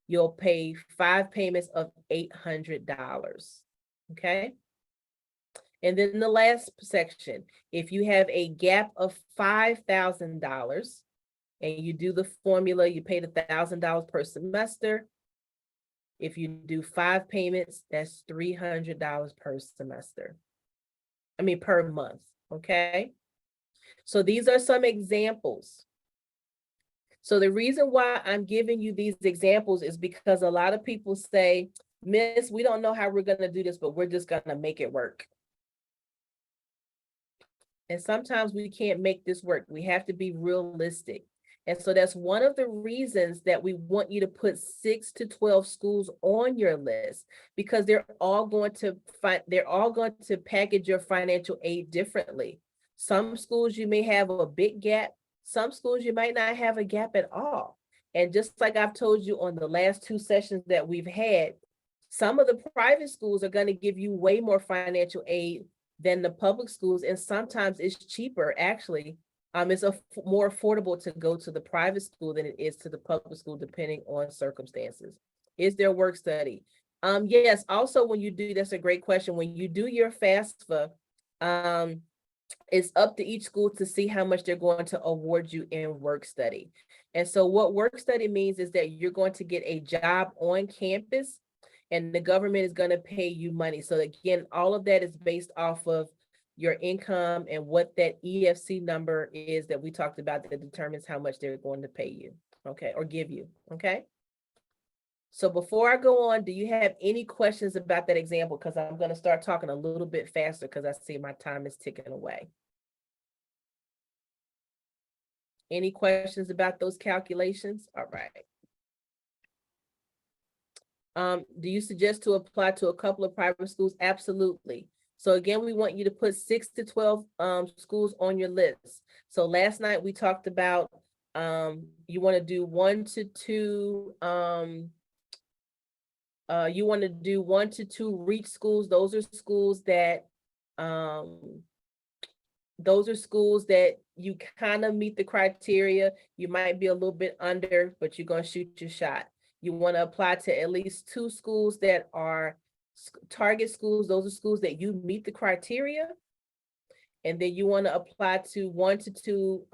you'll pay 5 payments of $800, okay? And then the last section, if you have a gap of $5,000 and you do the formula, you pay the $1,000 per semester. If you do 5 payments, that's $300 per semester. I mean, per month, okay? So these are some examples. So the reason why I'm giving you these examples is because a lot of people say, Miss, we don't know how we're gonna do this, but we're just gonna make it work. And sometimes we can't make this work. We have to be realistic. And so that's one of the reasons that we want you to put 6 to 12 schools on your list, because they're all going to package your financial aid differently. Some schools you may have a big gap. Some schools you might not have a gap at all. And just like I've told you on the last 2 sessions that we've had, some of the private schools are going to give you way more financial aid than the public schools, and sometimes it's cheaper actually. It's more affordable to go to the private school than it is to the public school, depending on circumstances. Is there work study? Yes, also when you do, that's a great question. When you do your FAFSA, it's up to each school to see how much they're going to award you in work study. And so what work study means is that you're going to get a job on campus and the government is going to pay you money. So again, all of that is based off of your income and what that EFC number is that we talked about that determines how much they're going to pay you, okay, or give you, okay? So before I go on, do you have any questions about that example? Because I'm going to start talking a little bit faster because I see my time is ticking away. Any questions about those calculations? All right. Do you suggest to apply to a couple of private schools? Absolutely. So again, we want you to put 6 to 12 schools on your list. So last night we talked about you want to do 1 to 2 you want to do 1 to 2 reach schools. Those are schools that you kind of meet the criteria. You might be a little bit under, but you're going to shoot your shot. You want to apply to at least 2 schools that are target schools. Those are schools that you meet the criteria. And then you want to apply to 1 to 2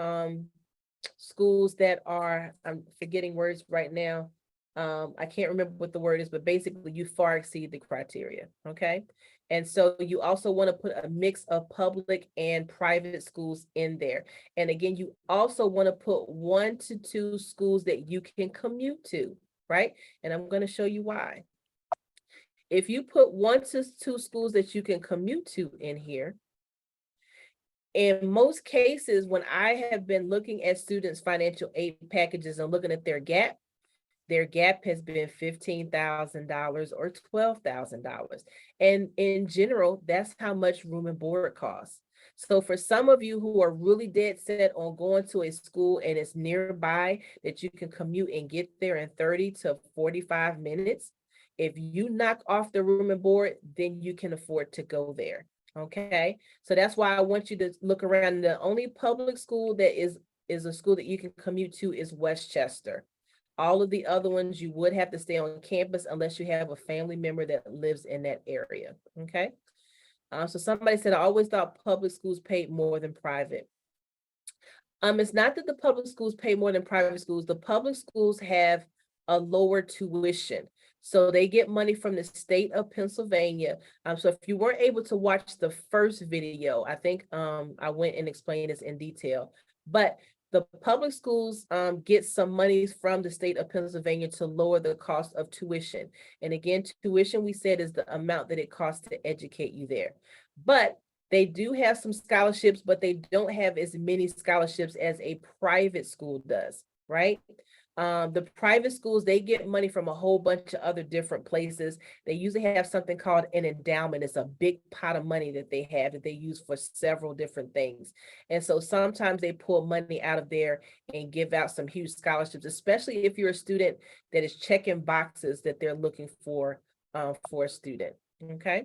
schools that are, I'm forgetting words right now. I can't remember what the word is, but basically you far exceed the criteria, okay? And so you also want to put a mix of public and private schools in there. And again, you also want to put 1 to 2 schools that you can commute to, right? And I'm going to show you why. If you put 1 to 2 schools that you can commute to in here, in most cases, when I have been looking at students' financial aid packages and looking at their gap has been $15,000 or $12,000. And in general, that's how much room and board costs. So for some of you who are really dead set on going to a school and it's nearby that you can commute and get there in 30 to 45 minutes, if you knock off the room and board, then you can afford to go there. Okay, so that's why I want you to look around. The only public school that is a school that you can commute to is Westchester. All of the other ones, you would have to stay on campus unless you have a family member that lives in that area, okay? So somebody said, I always thought public schools paid more than private. It's not that the public schools pay more than private schools. The public schools have a lower tuition. So they get money from the state of Pennsylvania. So if you weren't able to watch the first video, I think I went and explained this in detail, but the public schools get some monies from the state of Pennsylvania to lower the cost of tuition. And again, tuition, we said, is the amount that it costs to educate you there. But they do have some scholarships, but they don't have as many scholarships as a private school does, right? The private schools, they get money from a whole bunch of other different places. They usually have something called an endowment. It's a big pot of money that they have that they use for several different things. And so sometimes they pull money out of there and give out some huge scholarships, especially if you're a student that is checking boxes that they're looking for a student, okay?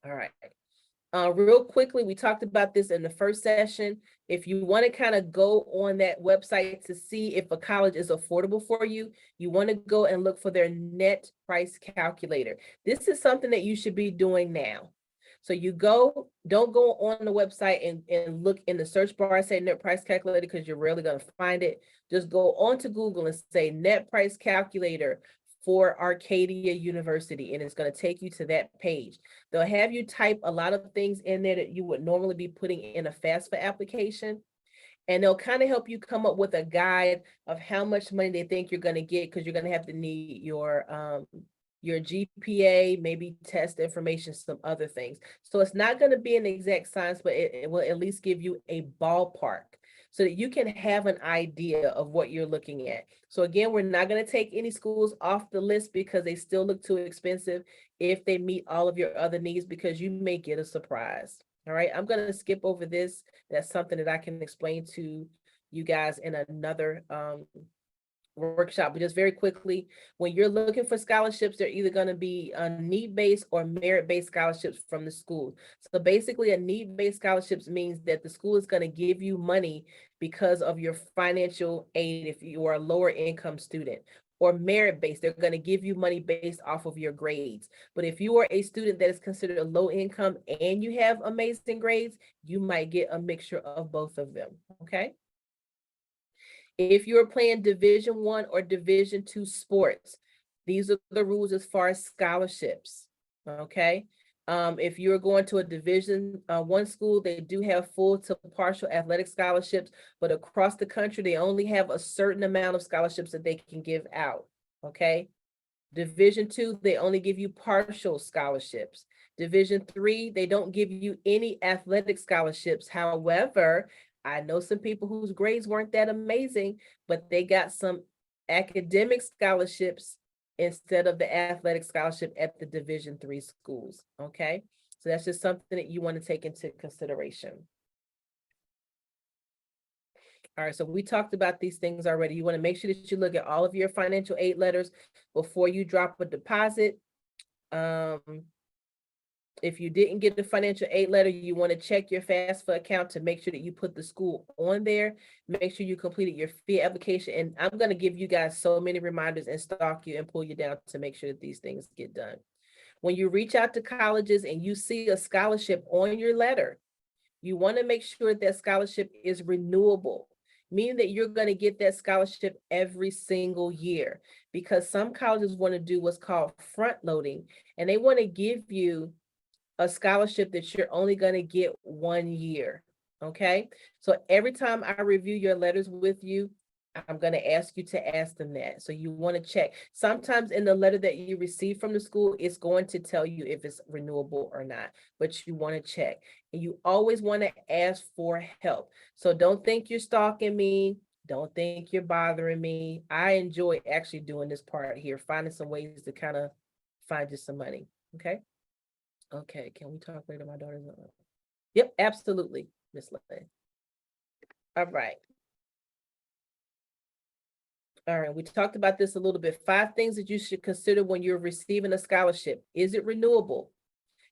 All right. Real quickly, we talked about this in the first session. If you want to kind of go on that website to see if a college is affordable for you, you want to go and look for their net price calculator. This is something that you should be doing now. So you don't go on the website and look in the search bar and say net price calculator, because you're rarely going to find it. Just go onto Google and say net price calculator for Arcadia University, and it's going to take you to that page. They'll have you type a lot of things in there that you would normally be putting in a FAFSA application, and they'll kind of help you come up with a guide of how much money they think you're going to get, because you're going to have to need your GPA, maybe test information, some other things. So it's not going to be an exact science, but it will at least give you a ballpark so that you can have an idea of what you're looking at. So again, we're not going to take any schools off the list because they still look too expensive if they meet all of your other needs, because you may get a surprise. All right, I'm going to skip over this. That's something that I can explain to you guys in another workshop. But just very quickly, when you're looking for scholarships, they're either going to be need-based or merit-based scholarships from the school. So basically, a need-based scholarships means that the school is going to give you money because of your financial aid if you are a lower income student. Or merit-based, they're going to give you money based off of your grades. But if you are a student that is considered a low income and you have amazing grades, you might get a mixture of both of them, okay? If you're playing Division I or Division II sports, these are the rules as far as scholarships, okay? If you're going to a Division I school, they do have full to partial athletic scholarships, but across the country, they only have a certain amount of scholarships that they can give out, okay? Division II, they only give you partial scholarships. Division III, they don't give you any athletic scholarships. However, I know some people whose grades weren't that amazing, but they got some academic scholarships instead of the athletic scholarship at the Division III schools, okay? So that's just something that you want to take into consideration. All right, so we talked about these things already. You want to make sure that you look at all of your financial aid letters before you drop a deposit. If you didn't get the financial aid letter, you want to check your FAFSA account to make sure that you put the school on there. Make sure you completed your fee application. And I'm going to give you guys so many reminders and stalk you and pull you down to make sure that these things get done. When you reach out to colleges and you see a scholarship on your letter, you want to make sure that scholarship is renewable, meaning that you're going to get that scholarship every single year, because some colleges want to do what's called front loading, and they want to give you a scholarship that you're only going to get 1 year. Okay. So every time I review your letters with you, I'm going to ask you to ask them that. So you want to check. Sometimes in the letter that you receive from the school, it's going to tell you if it's renewable or not, but you want to check. And you always want to ask for help. So don't think you're stalking me. Don't think you're bothering me. I enjoy actually doing this part here, finding some ways to kind of find you some money. Okay. Okay, can we talk later? My daughter's on. Yep, absolutely, Miss Lynn. All right. All right, we talked about this a little bit. 5 things that you should consider when you're receiving a scholarship. Is it renewable?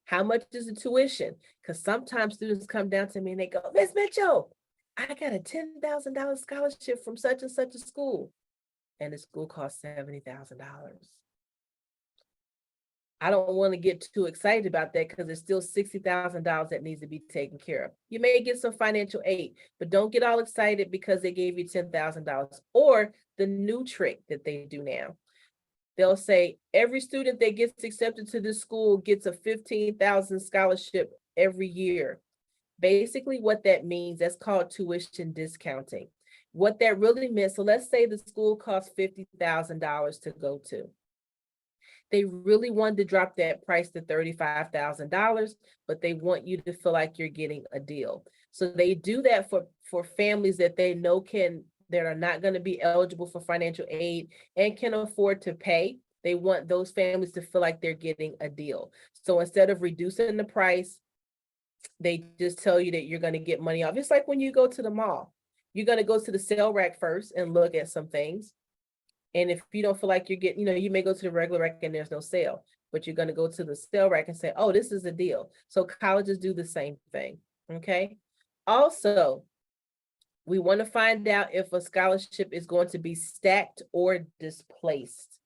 How much is the tuition? Because sometimes students come down to me and they go, Miss Mitchell, I got a $10,000 scholarship from such and such a school, and the school costs $70,000. I don't want to get too excited about that because there's still $60,000 that needs to be taken care of. You may get some financial aid, but don't get all excited because they gave you $10,000. Or the new trick that they do now. They'll say every student that gets accepted to this school gets a $15,000 scholarship every year. Basically what that means, that's called tuition discounting. What that really meant, so let's say the school costs $50,000 to go to. They really wanted to drop that price to $35,000, but they want you to feel like you're getting a deal. So they do that for families that they know that are not going to be eligible for financial aid and can afford to pay. They want those families to feel like they're getting a deal. So instead of reducing the price, they just tell you that you're going to get money off. It's like when you go to the mall, you're going to go to the sale rack first and look at some things. And if you don't feel like you're getting, you may go to the regular rack and there's no sale, but you're going to go to the sale rack and say, oh, this is a deal. So colleges do the same thing. Okay. Also, we want to find out if a scholarship is going to be stacked or displaced.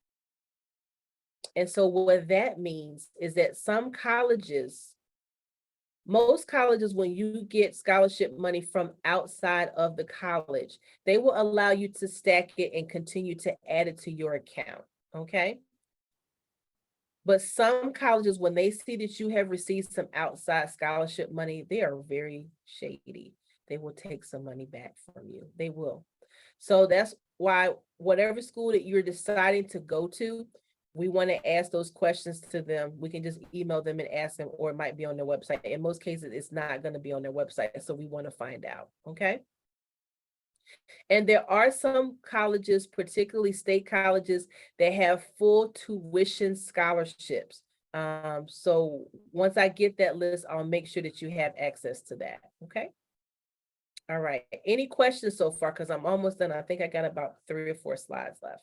And so what that means is that most colleges, when you get scholarship money from outside of the college, they will allow you to stack it and continue to add it to your account, okay? But some colleges, when they see that you have received some outside scholarship money, they are very shady. They will take some money back from you. They will. So that's why whatever school that you're deciding to go to, we want to ask those questions to them. We can just email them and ask them, or it might be on their website. In most cases, it's not going to be on their website. So we want to find out, okay? And there are some colleges, particularly state colleges, that have full tuition scholarships. So once I get that list, I'll make sure that you have access to that, okay? All right, any questions so far? Because I'm almost done. I think I got about 3 or 4 slides left.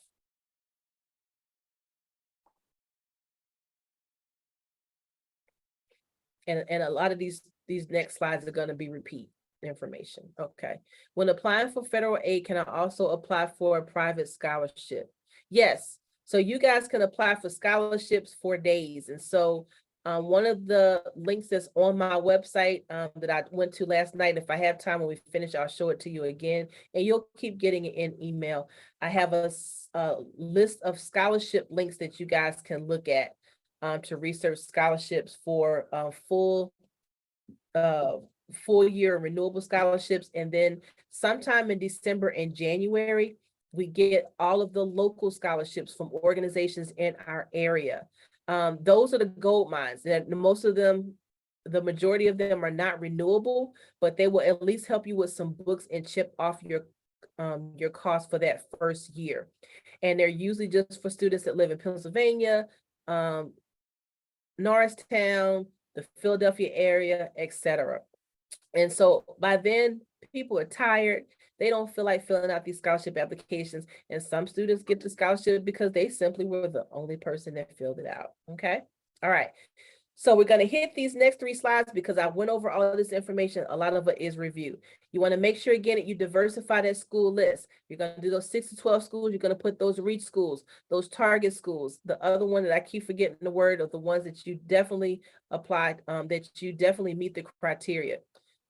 And a lot of these next slides are going to be repeat information. Okay. When applying for federal aid, can I also apply for a private scholarship? Yes. So you guys can apply for scholarships for days. And so one of the links that's on my website that I went to last night, if I have time when we finish, I'll show it to you again, and you'll keep getting it in email. I have a list of scholarship links that you guys can look at to research scholarships for full year renewable scholarships. And then sometime in December and January, we get all of the local scholarships from organizations in our area. Those are the gold mines that most of them, the majority of them are not renewable, but they will at least help you with some books and chip off your your cost for that first year. And they're usually just for students that live in Pennsylvania, Norristown, the Philadelphia area, etc. And so by then, people are tired. They don't feel like filling out these scholarship applications. And some students get the scholarship because they simply were the only person that filled it out. Okay. All right. So we're going to hit these next 3 slides because I went over all of this information. A lot of it is review. You want to make sure, again, that you diversify that school list. You're going to do those 6 to 12 schools. You're going to put those reach schools, those target schools. The other one that I keep forgetting the word of the ones that you definitely applied, that you definitely meet the criteria.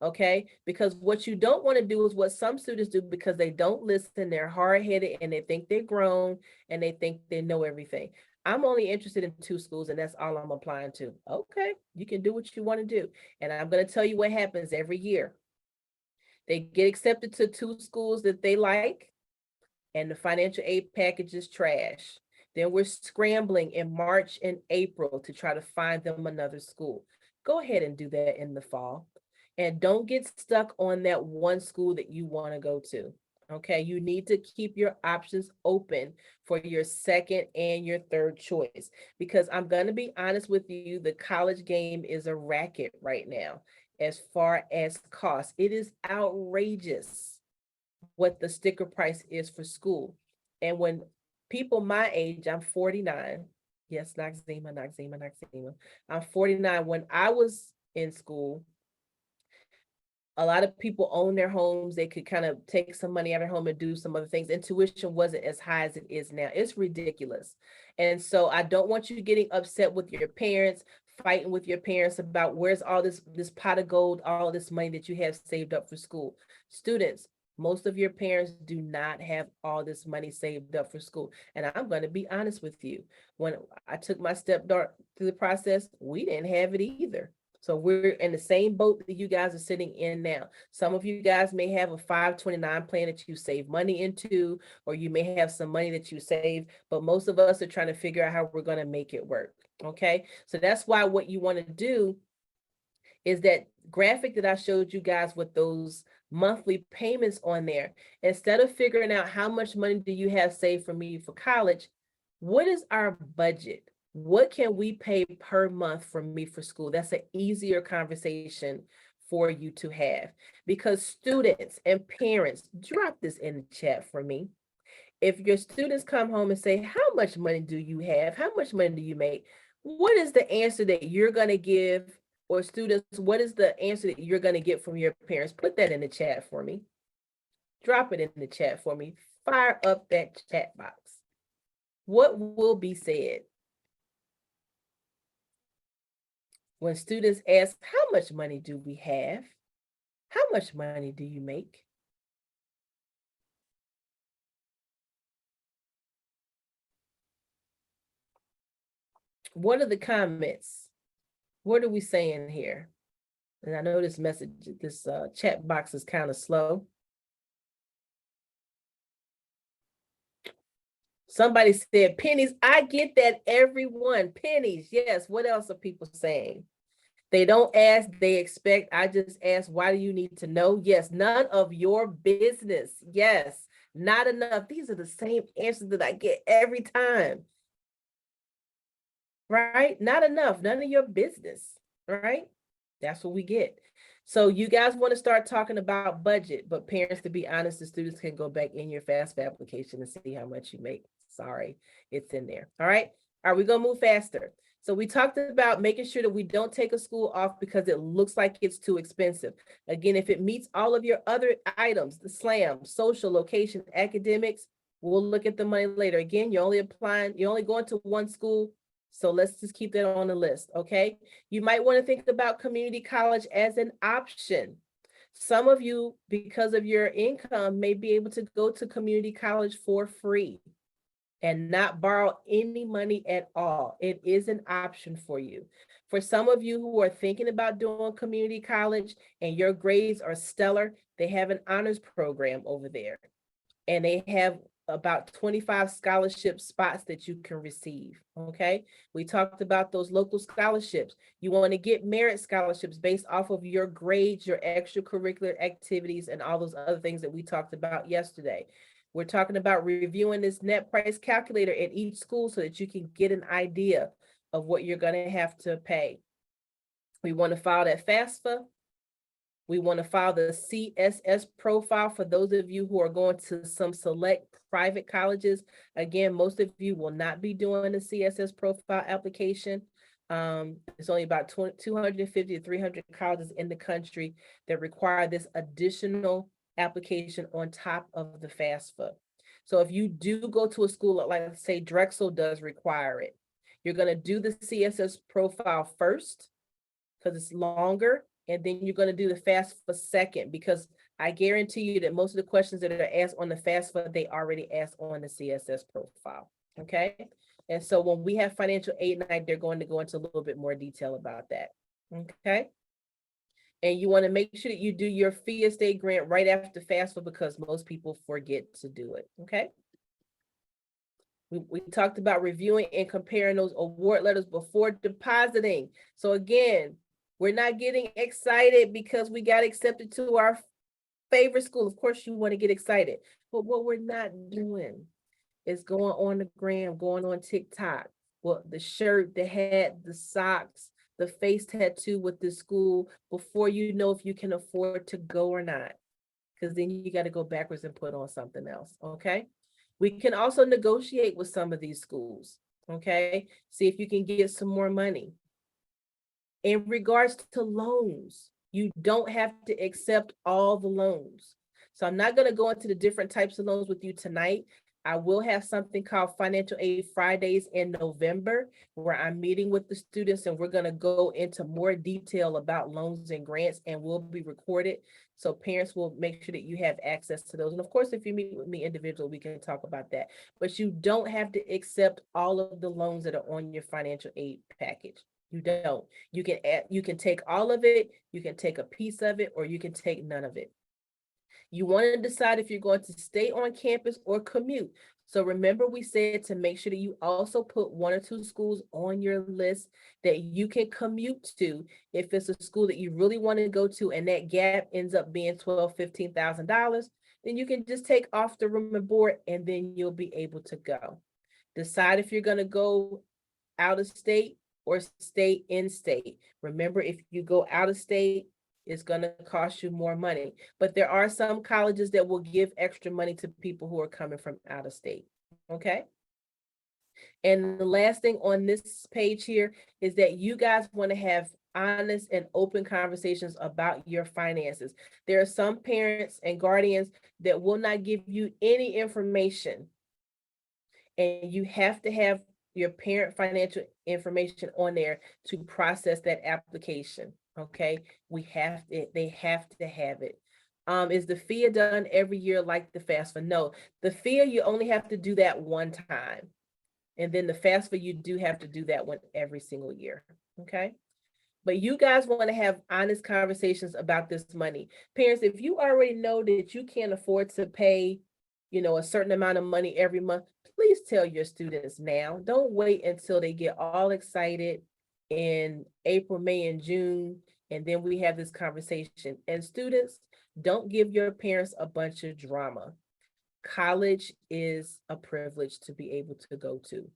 Okay, because what you don't want to do is what some students do because they don't listen, they're hard-headed and they think they're grown and they think they know everything. I'm only interested in 2 schools and that's all I'm applying to. Okay, you can do what you want to do. And I'm going to tell you what happens every year. They get accepted to 2 schools that they like and the financial aid package is trash. Then we're scrambling in March and April to try to find them another school. Go ahead and do that in the fall. And don't get stuck on that one school that you want to go to. Okay, you need to keep your options open for your second and your third choice. Because I'm going to be honest with you, the college game is a racket right now as far as cost. It is outrageous what the sticker price is for school. And when people my age, I'm 49. Yes, Noxzema. I'm 49. When I was in school, a lot of people own their homes. They could kind of take some money out of their home and do some other things. And tuition wasn't as high as it is now. It's ridiculous. And so I don't want you getting upset with your parents, fighting with your parents about where's all this pot of gold, all this money that you have saved up for school. Students, most of your parents do not have all this money saved up for school. And I'm going to be honest with you. When I took my stepdaughter through the process, we didn't have it either. So we're in the same boat that you guys are sitting in now. Some of you guys may have a 529 plan that you save money into, or you may have some money that you save, but most of us are trying to figure out how we're going to make it work. Okay, so that's why what you want to do is that graphic that I showed you guys with those monthly payments on there. Instead of figuring out how much money do you have saved for me for college, what is our budget? What can we pay per month for me for school? That's an easier conversation for you to have, because students and parents, drop this in the chat for me. If your students come home and say, how much money do you have? How much money do you make? What is the answer that you're going to give? Or students, what is the answer that you're going to get from your parents? Put that in the chat for me. Drop it in the chat for me. Fire up that chat box. What will be said when students ask, how much money do we have? How much money do you make? What are the comments? What are we saying here? And I know this message, this chat box is kind of slow. Somebody said pennies. I get that, everyone. Pennies. Yes. What else are people saying? They don't ask, they expect. I just ask, why do you need to know? Yes. None of your business. Yes. Not enough. These are the same answers that I get every time. Right? Not enough. None of your business. Right? That's what we get. So you guys want to start talking about budget, but parents, to be honest, the students can go back in your FAFSA application and see how much you make. Sorry, it's in there. All right. Are we going to move faster? So we talked about making sure that we don't take a school off because it looks like it's too expensive. Again, if it meets all of your other items, the SLAM, social, location, academics, we'll look at the money later. Again, you're only going to one school. So let's just keep that on the list, okay? You might want to think about community college as an option. Some of you, because of your income, may be able to go to community college for free and not borrow any money at all. It is an option for you. For some of you who are thinking about doing community college and your grades are stellar, they have an honors program over there. And they have about 25 scholarship spots that you can receive, okay? We talked about those local scholarships. You want to get merit scholarships based off of your grades, your extracurricular activities, and all those other things that we talked about yesterday. We're talking about reviewing this net price calculator at each school so that you can get an idea of what you're going to have to pay. We want to file that FAFSA. We want to file the CSS profile for those of you who are going to some select private colleges. Again, most of you will not be doing the CSS profile application. It's only about 250 to 300 colleges in the country that require this additional application on top of the FAFSA. So if you do go to a school like, say, Drexel does require it, you're going to do the CSS profile first because it's longer, and then you're going to do the FAFSA second, because I guarantee you that most of the questions that are asked on the FAFSA, they already asked on the CSS profile, okay? And so when we have financial aid night, they're going to go into a little bit more detail about that, okay? And you want to make sure that you do your Fsa grant right after FAFSA, because most people forget to do it, okay? We talked about reviewing and comparing those award letters before depositing. So again, we're not getting excited because we got accepted to our favorite school. Of course, you want to get excited, but what we're not doing is going on the gram, going on TikTok. Well, the shirt, the hat, the socks, the face tattoo with the school before you know if you can afford to go or not. Because then you got to go backwards and put on something else, okay? We can also negotiate with some of these schools, okay? See if you can get some more money. In regards to loans, you don't have to accept all the loans. So I'm not going to go into the different types of loans with you tonight. I will have something called Financial Aid Fridays in November, where I'm meeting with the students and we're going to go into more detail about loans and grants, and will be recorded. So parents will make sure that you have access to those. And of course, if you meet with me individually, we can talk about that. But you don't have to accept all of the loans that are on your financial aid package. You don't. You can add, you can take all of it, you can take a piece of it, or you can take none of it. You want to decide if you're going to stay on campus or commute. So remember, we said to make sure that you also put 1 or 2 schools on your list that you can commute to. If it's a school that you really want to go to and that gap ends up being $12,000, $15,000, then you can just take off the room and board, and then you'll be able to go. Decide if you're going to go out of state or stay in state. Remember, if you go out of state, it's going to cost you more money. But there are some colleges that will give extra money to people who are coming from out of state, okay? And the last thing on this page here is that you guys want to have honest and open conversations about your finances. There are some parents and guardians that will not give you any information, and you have to have your parent financial information on there to process that application, okay? They have to have it. Is the FIA done every year like the FAFSA? No, the FIA, you only have to do that one time. And then the FAFSA, you do have to do that one every single year, okay? But you guys want to have honest conversations about this money. Parents, if you already know that you can't afford to pay, a certain amount of money every month, please tell your students now. Don't wait until they get all excited in April, May, and June, and then we have this conversation. And students, don't give your parents a bunch of drama. College is a privilege to be able to go to,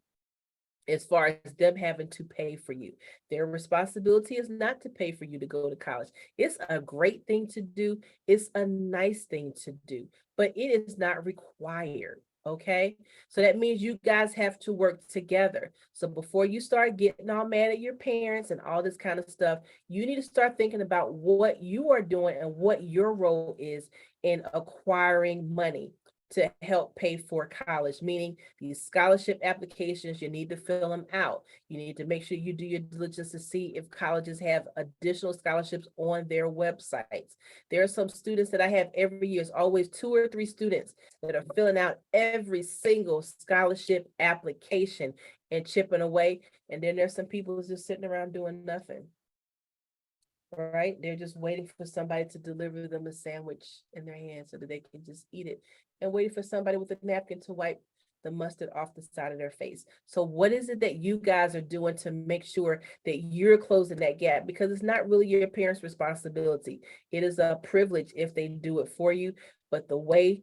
as far as them having to pay for you. Their responsibility is not to pay for you to go to college. It's a great thing to do. It's a nice thing to do, but it is not required, okay? So that means you guys have to work together. So before you start getting all mad at your parents and all this kind of stuff, you need to start thinking about what you are doing and what your role is in acquiring money to help pay for college, meaning these scholarship applications, you need to fill them out. You need to make sure you do your diligence to see if colleges have additional scholarships on their websites. There are some students that I have every year. It's always 2 or 3 students that are filling out every single scholarship application and chipping away. And then there's some people who's just sitting around doing nothing. right? They're just waiting for somebody to deliver them a sandwich in their hand so that they can just eat it, and waiting for somebody with a napkin to wipe the mustard off the side of their face. So what is it that you guys are doing to make sure that you're closing that gap? Because it's not really your parents' responsibility. It is a privilege if they do it for you. But the way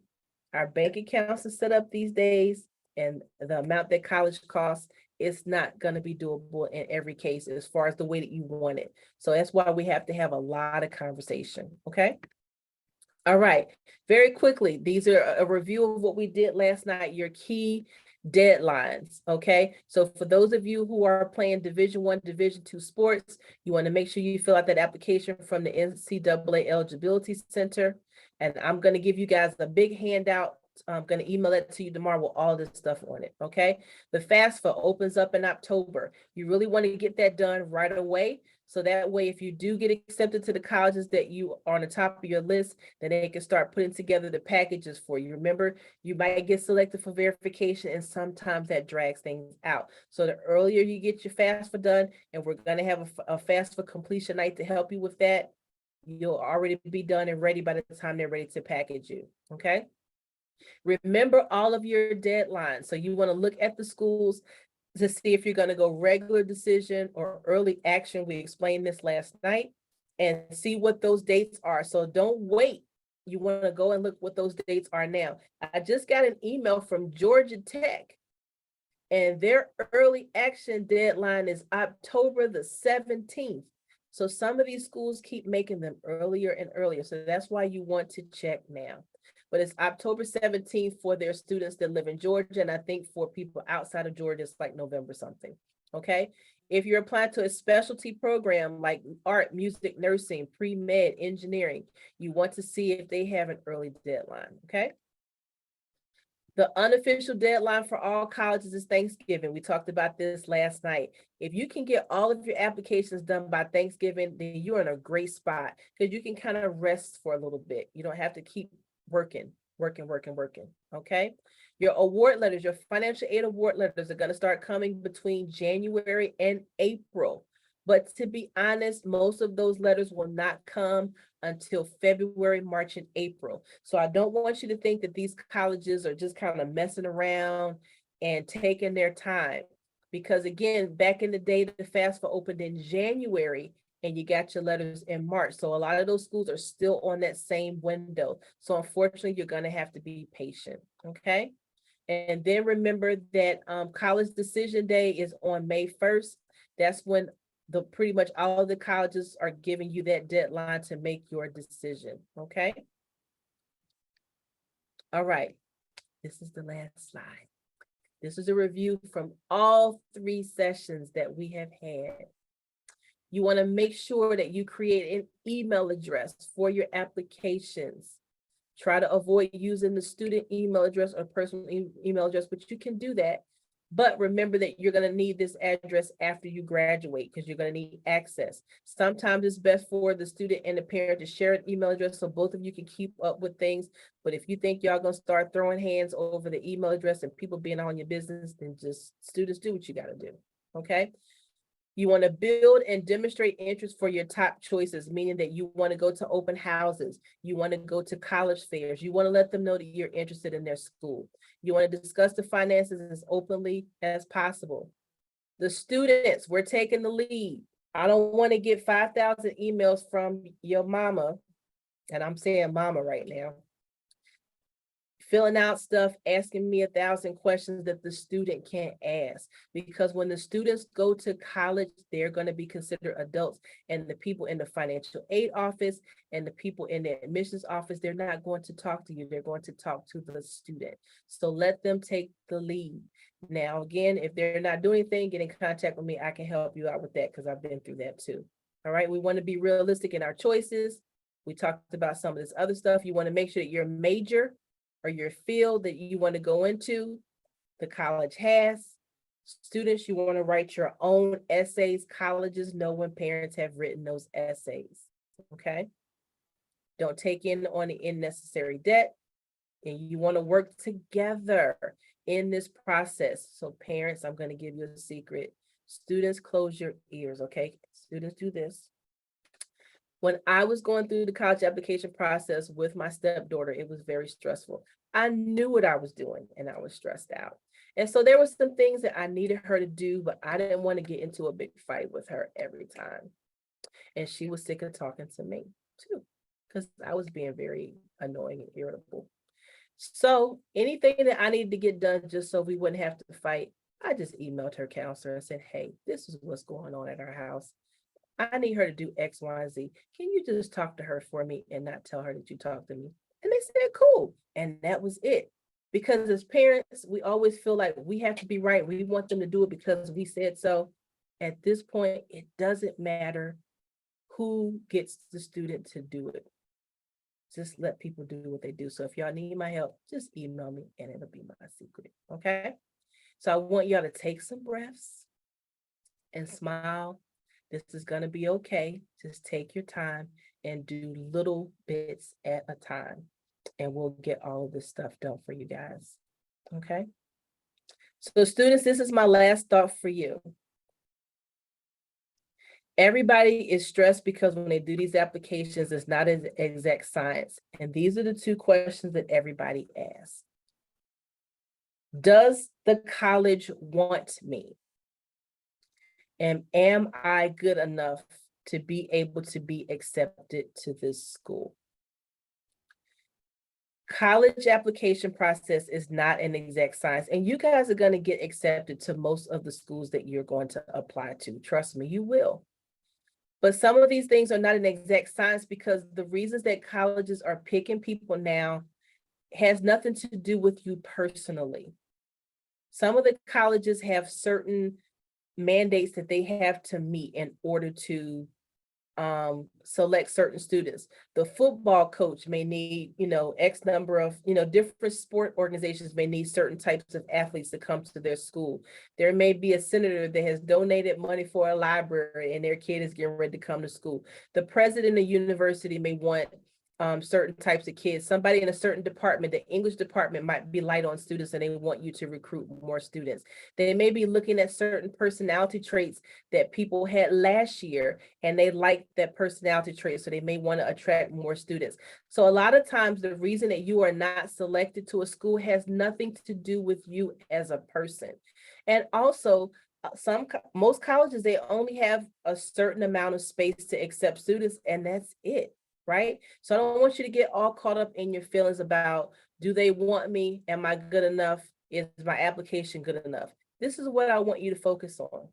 our bank accounts are set up these days and the amount that college costs, it's not going to be doable in every case as far as the way that you want it. So that's why we have to have a lot of conversation. Okay. All right, very quickly, these are a review of what we did last night, your key deadlines, okay? So for those of you who are playing Division I, Division II sports, you want to make sure you fill out that application from the NCAA Eligibility Center. And I'm going to give you guys a big handout. I'm going to email it to you tomorrow with all this stuff on it, okay? The FAFSA opens up in October. You really want to get that done right away. So that way, if you do get accepted to the colleges that you are on the top of your list, then they can start putting together the packages for you. Remember, you might get selected for verification, and sometimes that drags things out. So the earlier you get your FAFSA done, and we're going to have a FAFSA completion night to help you with that, you'll already be done and ready by the time they're ready to package you, okay? Remember all of your deadlines. So you want to look at the schools to see if you're going to go regular decision or early action. We explained this last night, and see what those dates are. So don't wait. You want to go and look what those dates are now. I just got an email from Georgia Tech, and their early action deadline is October the 17th. So some of these schools keep making them earlier and earlier. So that's why you want to check now. But it's October 17th for their students that live in Georgia. And I think for people outside of Georgia, it's like November something. Okay. If you're applying to a specialty program like art, music, nursing, pre-med, engineering, you want to see if they have an early deadline. Okay. The unofficial deadline for all colleges is Thanksgiving. We talked about this last night. If you can get all of your applications done by Thanksgiving, then you're in a great spot because you can kind of rest for a little bit. You don't have to keep working. Okay. Your award letters, your financial aid award letters are going to start coming between January and April. But to be honest, most of those letters will not come until February, March, and April. So I don't want you to think that these colleges are just kind of messing around and taking their time. Because again, back in the day, the FAFSA opened in January and you got your letters in March. So a lot of those schools are still on that same window. So unfortunately, you're going to have to be patient, okay? And then remember that college decision day is on May 1st. That's when pretty much all of the colleges are giving you that deadline to make your decision, okay? All right, this is the last slide. This is a review from all 3 sessions that we have had. You want to make sure that you create an email address for your applications. Try to avoid using the student email address or personal email address, but you can do that. But remember that you're going to need this address after you graduate because you're going to need access. Sometimes it's best for the student and the parent to share an email address so both of you can keep up with things. But if you think y'all going to start throwing hands over the email address and people being on your business, then just students do what you got to do. Okay. You want to build and demonstrate interest for your top choices, meaning that you want to go to open houses, you want to go to college fairs, you want to let them know that you're interested in their school. You want to discuss the finances as openly as possible. The students, we're taking the lead. I don't want to get 5,000 emails from your mama, and I'm saying mama right now, filling out stuff, asking me 1,000 questions that the student can't ask. Because when the students go to college, they're going to be considered adults. And the people in the financial aid office and the people in the admissions office, they're not going to talk to you. They're going to talk to the student. So let them take the lead. Now, again, if they're not doing anything, get in contact with me. I can help you out with that because I've been through that too. All right. We want to be realistic in our choices. We talked about some of this other stuff. You want to make sure that your major or your field that you want to go into, the college has. Students, you want to write your own essays. Colleges know when parents have written those essays, okay? Don't take in on the unnecessary debt, and you want to work together in this process. So parents, I'm going to give you a secret. Students, close your ears, okay? Students, do this. When I was going through the college application process with my stepdaughter, it was very stressful. I knew what I was doing and I was stressed out. And so there were some things that I needed her to do, but I didn't want to get into a big fight with her every time. And she was sick of talking to me too, because I was being very annoying and irritable. So anything that I needed to get done just so we wouldn't have to fight, I just emailed her counselor and said, hey, this is what's going on at our house. I need her to do X, Y, and Z. Can you just talk to her for me and not tell her that you talked to me? And they said, cool. And that was it. Because as parents, we always feel like we have to be right. We want them to do it because we said so. At this point, it doesn't matter who gets the student to do it. Just let people do what they do. So if y'all need my help, just email me and it'll be my secret. Okay. So I want y'all to take some breaths and smile. This is going to be okay. Just take your time and do little bits at a time. And we'll get all of this stuff done for you guys. Okay. So students, this is my last thought for you. Everybody is stressed because when they do these applications, it's not an exact science. And these are the two questions that everybody asks. Does the college want me? And am I good enough to be able to be accepted to this school? College application process is not an exact science, and you guys are going to get accepted to most of the schools that you're going to apply to. Trust me, you will. But some of these things are not an exact science because the reasons that colleges are picking people now has nothing to do with you personally. Some of the colleges have certain mandates that they have to meet in order to select certain students. The football coach may need, X number of, different sport organizations may need certain types of athletes to come to their school. There may be a senator that has donated money for a library and their kid is getting ready to come to school. The president of the university may want certain types of kids. Somebody in a certain department, the English department might be light on students and they want you to recruit more students. They may be looking at certain personality traits that people had last year and they like that personality trait, so they may want to attract more students. So a lot of times the reason that you are not selected to a school has nothing to do with you as a person. And also, most colleges, they only have a certain amount of space to accept students, and that's it. Right? So I don't want you to get all caught up in your feelings about, do they want me? Am I good enough? Is my application good enough? This is what I want you to focus on.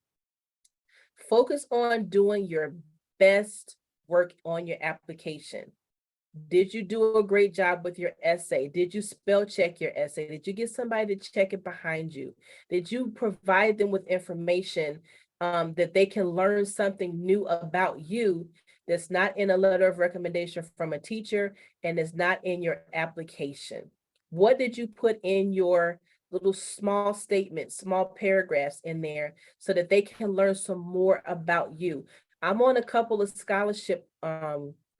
Focus on doing your best work on your application. Did you do a great job with your essay? Did you spell check your essay? Did you get somebody to check it behind you? Did you provide them with information that they can learn something new about you that's not in a letter of recommendation from a teacher and is not in your application? What did you put in your little small statements, small paragraphs in there so that they can learn some more about you? I'm on a couple of scholarship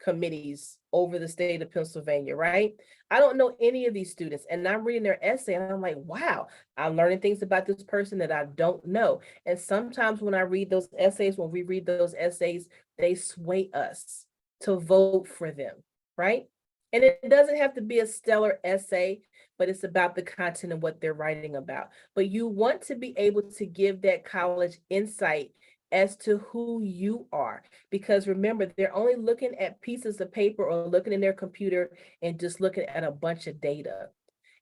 committees over the state of Pennsylvania, right? I don't know any of these students and I'm reading their essay and I'm like, wow, I'm learning things about this person that I don't know. And sometimes when I read those essays, when we read those essays, they sway us to vote for them, right? And it doesn't have to be a stellar essay, but it's about the content and what they're writing about. But you want to be able to give that college insight as to who you are. Because remember, they're only looking at pieces of paper or looking in their computer and just looking at a bunch of data.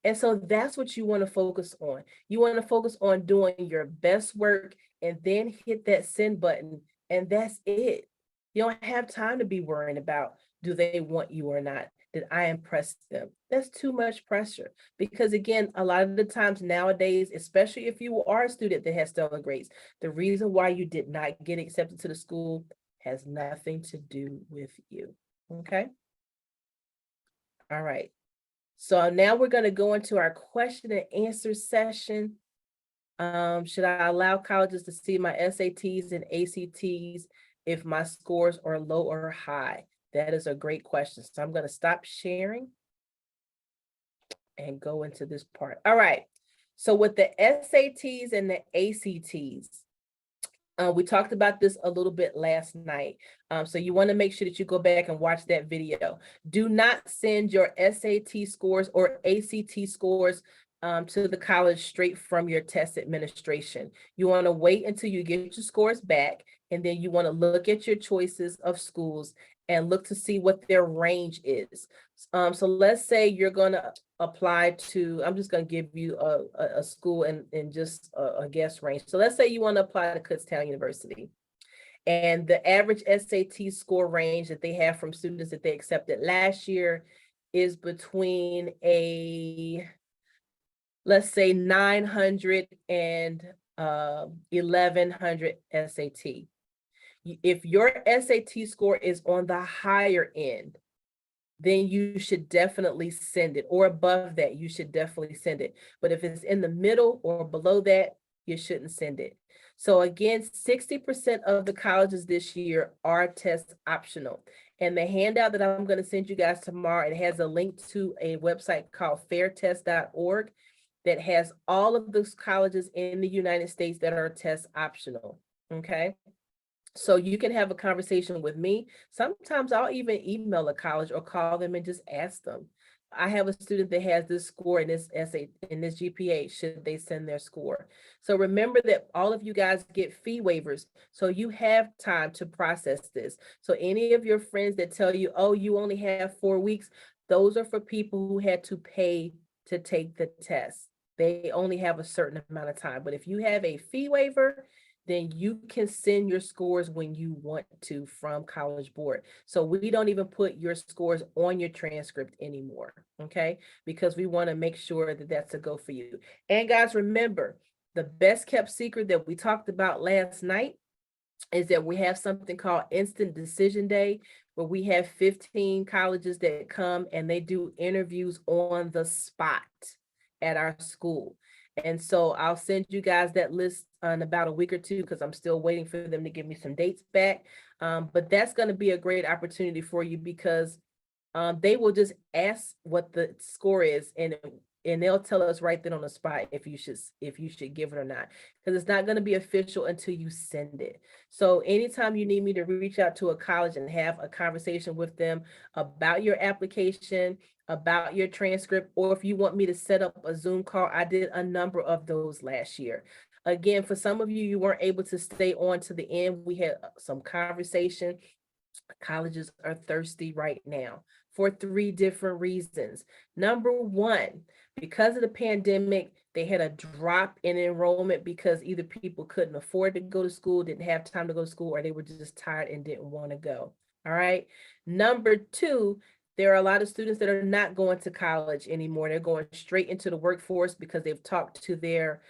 And so that's what you want to focus on. You want to focus on doing your best work and then hit that send button. And that's it. You don't have time to be worrying about, do they want you or not? Did I impress them? That's too much pressure. Because again, a lot of the times nowadays, especially if you are a student that has stellar grades, the reason why you did not get accepted to the school has nothing to do with you. Okay. All right. So now we're going to go into our question and answer session. Should I allow colleges to see my SATs and ACTs if my scores are low or high? That is a great question. So I'm going to stop sharing and go into this part. All right. So with the SATs and the ACTs, We talked about this a little bit last night. So you want to make sure that you go back and watch that video. Do not send your SAT scores or ACT scores to the college straight from your test administration. You want to wait until you get your scores back, and then you want to look at your choices of schools and look to see what their range is. So let's say you're going to apply to, I'm just going to give you a school and just a guess range. So let's say you want to apply to Kutztown University, and the average SAT score range that they have from students that they accepted last year is between let's say 900 and 1100 SAT. If your SAT score is on the higher end, then you should definitely send it, or above that, you should definitely send it. But if it's in the middle or below that, you shouldn't send it. So again, 60% of the colleges this year are test optional. And the handout that I'm going to send you guys tomorrow, it has a link to a website called fairtest.org that has all of those colleges in the United States that are test optional. Okay. So you can have a conversation with me. Sometimes I'll even email a college or call them and just ask them. I have a student that has this score in this essay, in this GPA, should they send their score? So remember that all of you guys get fee waivers, so you have time to process this. So any of your friends that tell you, oh, you only have 4 weeks, those are for people who had to pay to take the test. They only have a certain amount of time. But if you have a fee waiver, then you can send your scores when you want to from College Board. So we don't even put your scores on your transcript anymore, okay? Because we want to make sure that that's a go for you. And guys, remember, the best kept secret that we talked about last night is that we have something called Instant Decision Day, where we have 15 colleges that come and they do interviews on the spot at our school. And so I'll send you guys that list in about a week or two, because I'm still waiting for them to give me some dates back. But that's going to be a great opportunity for you, because they will just ask what the score is, and they'll tell us right then on the spot if you should give it or not, because it's not going to be official until you send it. So anytime you need me to reach out to a college and have a conversation with them about your application, about your transcript, or if you want me to set up a Zoom call, I did a number of those last year. Again, for some of you, you weren't able to stay on to the end. We had some conversation. Colleges are thirsty right now for 3 different reasons. Number one, because of the pandemic, they had a drop in enrollment because either people couldn't afford to go to school, didn't have time to go to school, or they were just tired and didn't want to go. All right. Number two, there are a lot of students that are not going to college anymore. They're going straight into the workforce because they've talked to their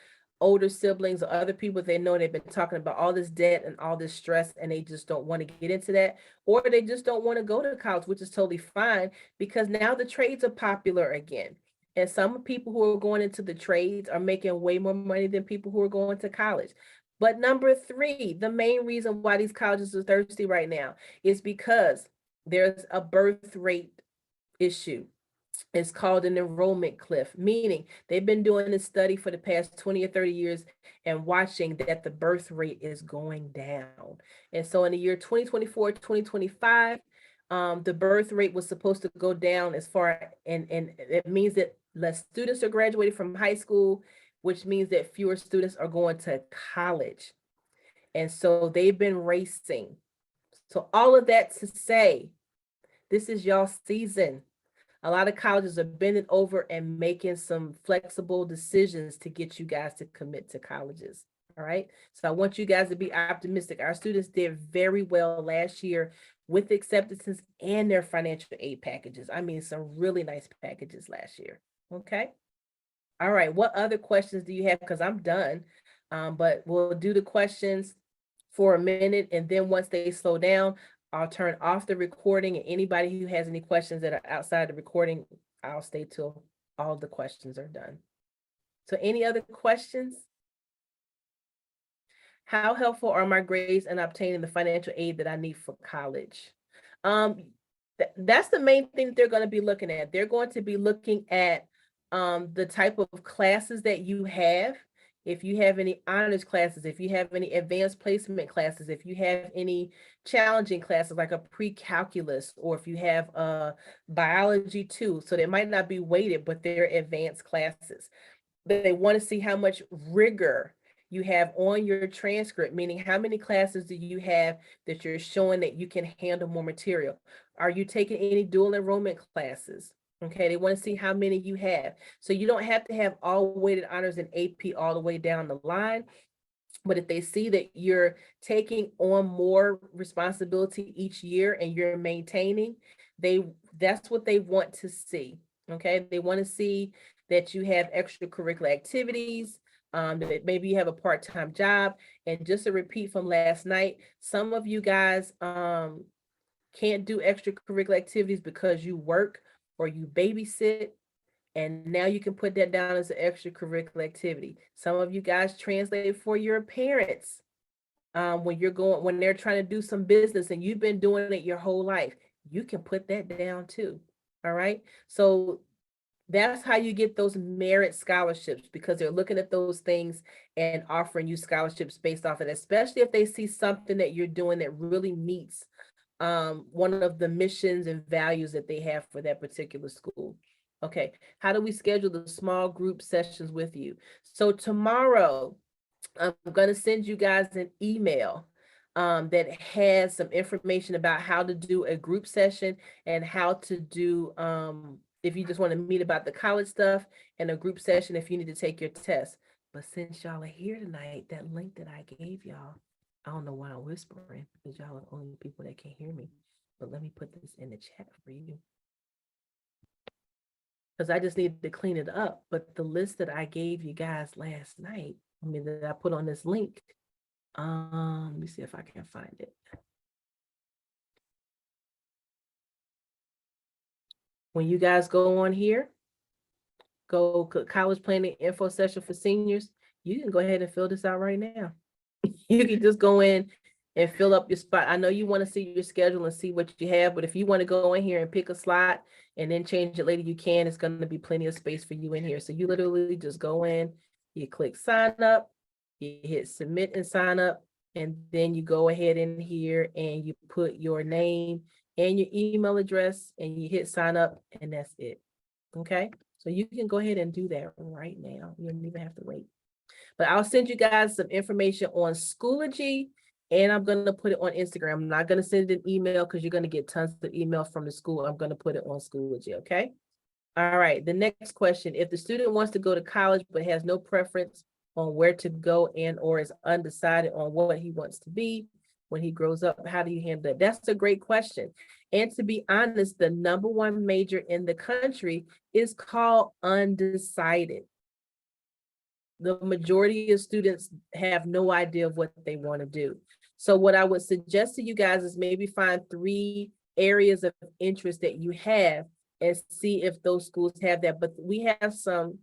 older siblings or other people they know. They've been talking about all this debt and all this stress, and they just don't want to get into that, or they just don't want to go to college, which is totally fine, because now the trades are popular again. And some people who are going into the trades are making way more money than people who are going to college. But number three, the main reason why these colleges are thirsty right now is because there's a birth rate issue. It's called an enrollment cliff, meaning they've been doing this study for the past 20 or 30 years and watching that the birth rate is going down. And so in the year 2024, 2025, the birth rate was supposed to go down as far, and it means that less students are graduating from high school, which means that fewer students are going to college. And so they've been racing. So all of that to say, this is y'all season. A lot of colleges are bending over and making some flexible decisions to get you guys to commit to colleges. All right. So I want you guys to be optimistic. Our students did very well last year with acceptances and their financial aid packages. I mean, some really nice packages last year. Okay. All right. What other questions do you have? Because I'm done. But we'll do the questions for a minute, and then once they slow down, I'll turn off the recording, and anybody who has any questions that are outside the recording, I'll stay till all the questions are done. So any other questions? How helpful are my grades in obtaining the financial aid that I need for college? That's the main thing that they're going to be looking at. They're going to be looking at the type of classes that you have. if you have any honors classes, if you have any advanced placement classes, if you have any challenging classes like a pre-calculus, or if you have biology too. So they might not be weighted, but they're advanced classes. They want to see how much rigor you have on your transcript, meaning how many classes do you have that you're showing that you can handle more material? Are you taking any dual enrollment classes? Okay, they want to see how many you have. So you don't have to have all weighted honors in AP all the way down the line. But if they see that you're taking on more responsibility each year and you're maintaining, that's what they want to see. Okay, they want to see that you have extracurricular activities, that maybe you have a part-time job. And just a repeat from last night, some of you guys can't do extracurricular activities because you work or you babysit, and now you can put that down as an extracurricular activity. Some of you guys translate for your parents when they're trying to do some business and you've been doing it your whole life. You can put that down too. All right. So that's how you get those merit scholarships, because they're looking at those things and offering you scholarships based off of it, especially if they see something that you're doing that really meets one of the missions and values that they have for that particular school. Okay, how do we schedule the small group sessions with you? So tomorrow, I'm going to send you guys an email that has some information about how to do a group session and how to do, if you just want to meet about the college stuff, and a group session if you need to take your test. But since y'all are here tonight, that link that I gave y'all, I don't know why I'm whispering, because y'all are the only people that can hear me. But let me put this in the chat for you, because I just need to clean it up. But the list that I gave you guys last night, that I put on this link, let me see if I can find it. When you guys go on here, go college planning info session for seniors, you can go ahead and fill this out right now. You can just go in and fill up your spot. I know you want to see your schedule and see what you have, but if you want to go in here and pick a slot and then change it later, you can. It's going to be plenty of space for you in here. So you literally just go in, you click sign up, you hit submit and sign up, and then you go ahead in here and you put your name and your email address and you hit sign up, and that's it. Okay, so you can go ahead and do that right now. You don't even have to wait. But I'll send you guys some information on Schoology, and I'm going to put it on Instagram. I'm not going to send an email because you're going to get tons of email from the school. I'm going to put it on Schoology, okay? All right, the next question. If the student wants to go to college but has no preference on where to go and or is undecided on what he wants to be when he grows up, how do you handle that? That's a great question. And to be honest, the #1 major in the country is called undecided. The majority of students have no idea of what they want to do. So what I would suggest to you guys is maybe find 3 areas of interest that you have and see if those schools have that. But we have some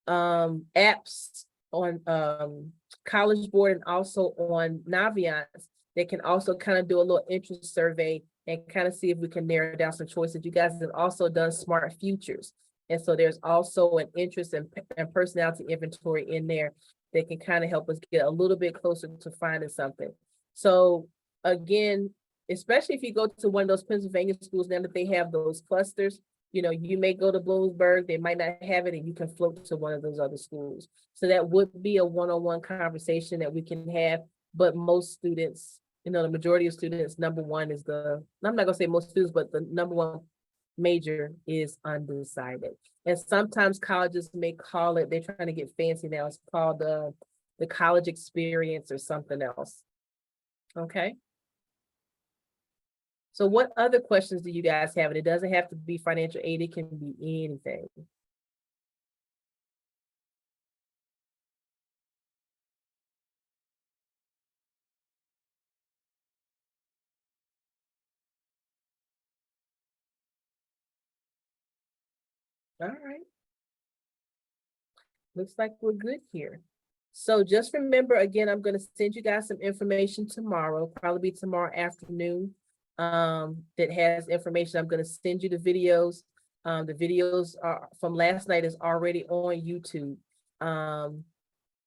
apps on College Board and also on Naviance that can also kind of do a little interest survey and kind of see if we can narrow down some choices. You guys have also done Smart Futures. And so there's also an interest and personality inventory in there that can kind of help us get a little bit closer to finding something. So again, especially if you go to one of those Pennsylvania schools, now that they have those clusters, you may go to Bloomsburg, they might not have it, and you can float to one of those other schools. So that would be a one-on-one conversation that we can have. But most students, the majority of students, #1 is I'm not gonna say most students, but the #1 major is undecided. And sometimes colleges may call it, they're trying to get fancy now, it's called the college experience or something else. Okay. So what other questions do you guys have? And it doesn't have to be financial aid, it can be anything. All right. Looks like we're good here. So just remember, again, I'm going to send you guys some information tomorrow, probably tomorrow afternoon, that has information. I'm going to send you the videos. The videos from last night is already on YouTube. And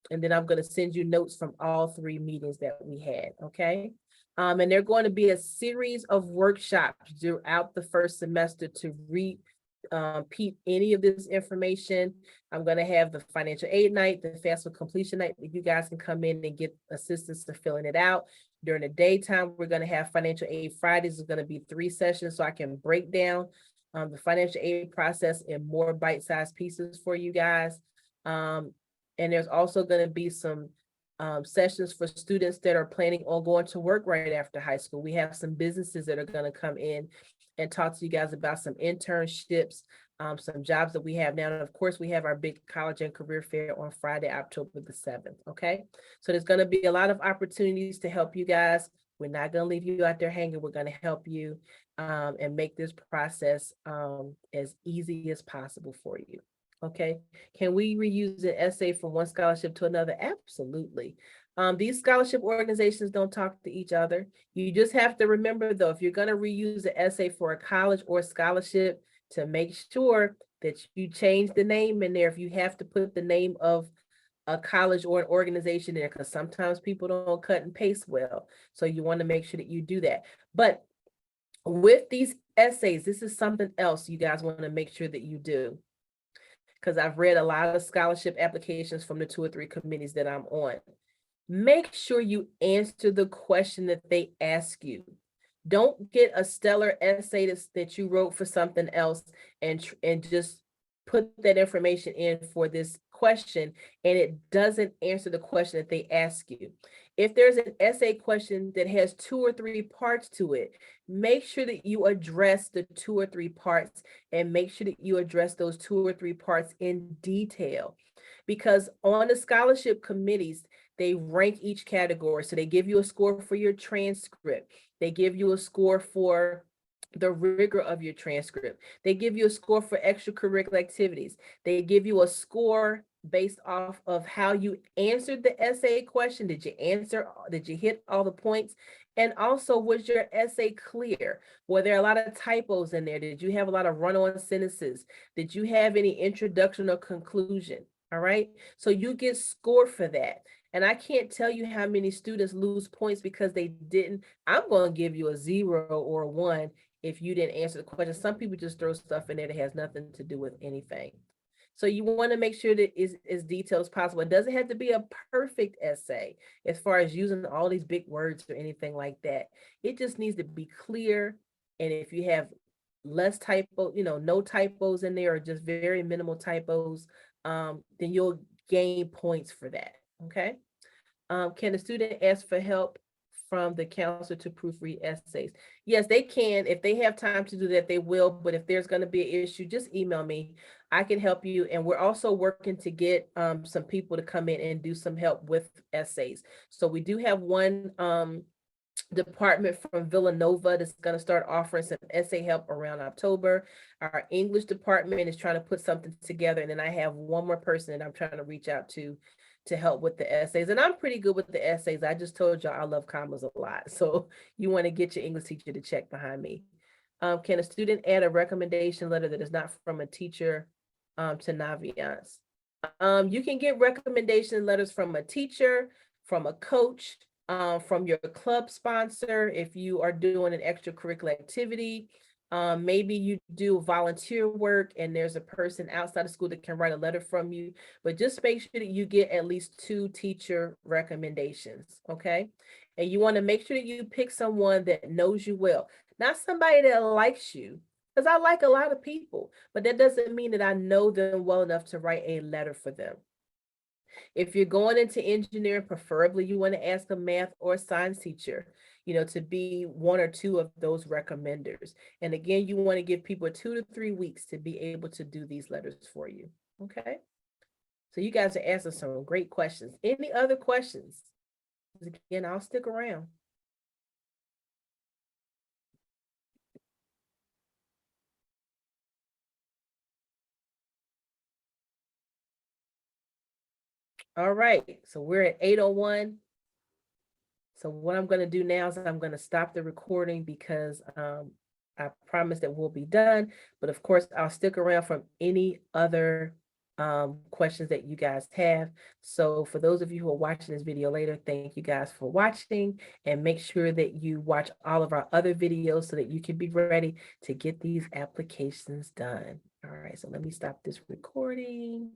then I'm going to send you notes from all 3 meetings that we had, okay? And they're going to be a series of workshops throughout the first semester to repeat any of this information. I'm going to have the financial aid night, the FAFSA completion night, that you guys can come in and get assistance to filling it out. During the daytime, we're going to have financial aid Fridays. It's going to be 3 sessions so I can break down the financial aid process in more bite-sized pieces for you guys. And there's also going to be some sessions for students that are planning on going to work right after high school. We have some businesses that are going to come in and talk to you guys about some internships, some jobs that we have now. And of course, we have our big college and career fair on Friday, October the 7th. Okay. So there's going to be a lot of opportunities to help you guys. We're not going to leave you out there hanging. We're going to help you and make this process as easy as possible for you. Okay, can we reuse an essay from one scholarship to another? Absolutely. These scholarship organizations don't talk to each other. You just have to remember though, if you're going to reuse an essay for a college or scholarship, to make sure that you change the name in there if you have to put the name of a college or an organization there, because sometimes people don't cut and paste well. So you want to make sure that you do that. But with these essays, this is something else you guys want to make sure that you do, because I've read a lot of scholarship applications from the 2 or 3 committees that I'm on. Make sure you answer the question that they ask you. Don't get a stellar essay that you wrote for something else and just put that information in for this question and it doesn't answer the question that they ask you. If there's an essay question that has 2 or 3 parts to it, make sure that you address the 2 or 3 parts and make sure that you address those 2 or 3 parts in detail. Because on the scholarship committees, they rank each category. So they give you a score for your transcript. They give you a score for the rigor of your transcript. They give you a score for extracurricular activities. They give you a score based off of how you answered the essay question. Did you hit all the points? And also, was your essay clear? Were there a lot of typos in there? Did you have a lot of run-on sentences? Did you have any introduction or conclusion? All right. So you get scored for that. And I can't tell you how many students lose points because they didn't. I'm going to give you a 0 or a 1 if you didn't answer the question. Some people just throw stuff in there that has nothing to do with anything. So you want to make sure that it's as detailed as possible. It doesn't have to be a perfect essay as far as using all these big words or anything like that. It just needs to be clear. And if you have less typo, no typos in there or just very minimal typos, then you'll gain points for that. Okay. Can the student ask for help from the counselor to proofread essays? Yes, they can. If they have time to do that, they will. But if there's going to be an issue, just email me. I can help you. And we're also working to get some people to come in and do some help with essays. So we do have one department from Villanova that's going to start offering some essay help around October. Our English department is trying to put something together. And then I have one more person that I'm trying to reach out to help with the essays. And I'm pretty good with the essays. I just told y'all I love commas a lot. So you want to get your English teacher to check behind me. Can a student add a recommendation letter that is not from a teacher to Naviance? You can get recommendation letters from a teacher, from a coach, from your club sponsor, if you are doing an extracurricular activity. Maybe you do volunteer work and there's a person outside of school that can write a letter from you, but just make sure that you get at least 2 teacher recommendations, okay? And you want to make sure that you pick someone that knows you well, not somebody that likes you, because I like a lot of people, but that doesn't mean that I know them well enough to write a letter for them. If you're going into engineering, preferably you want to ask a math or science teacher, to be 1 or 2 of those recommenders. And again, you want to give people 2 to 3 weeks to be able to do these letters for you. Okay. So you guys are asking some great questions. Any other questions? Again, I'll stick around. All right, so we're at 8:01. So what I'm going to do now is I'm going to stop the recording because I promise that we'll be done. But of course, I'll stick around from any other questions that you guys have. So for those of you who are watching this video later, thank you guys for watching, and make sure that you watch all of our other videos so that you can be ready to get these applications done. All right, so let me stop this recording.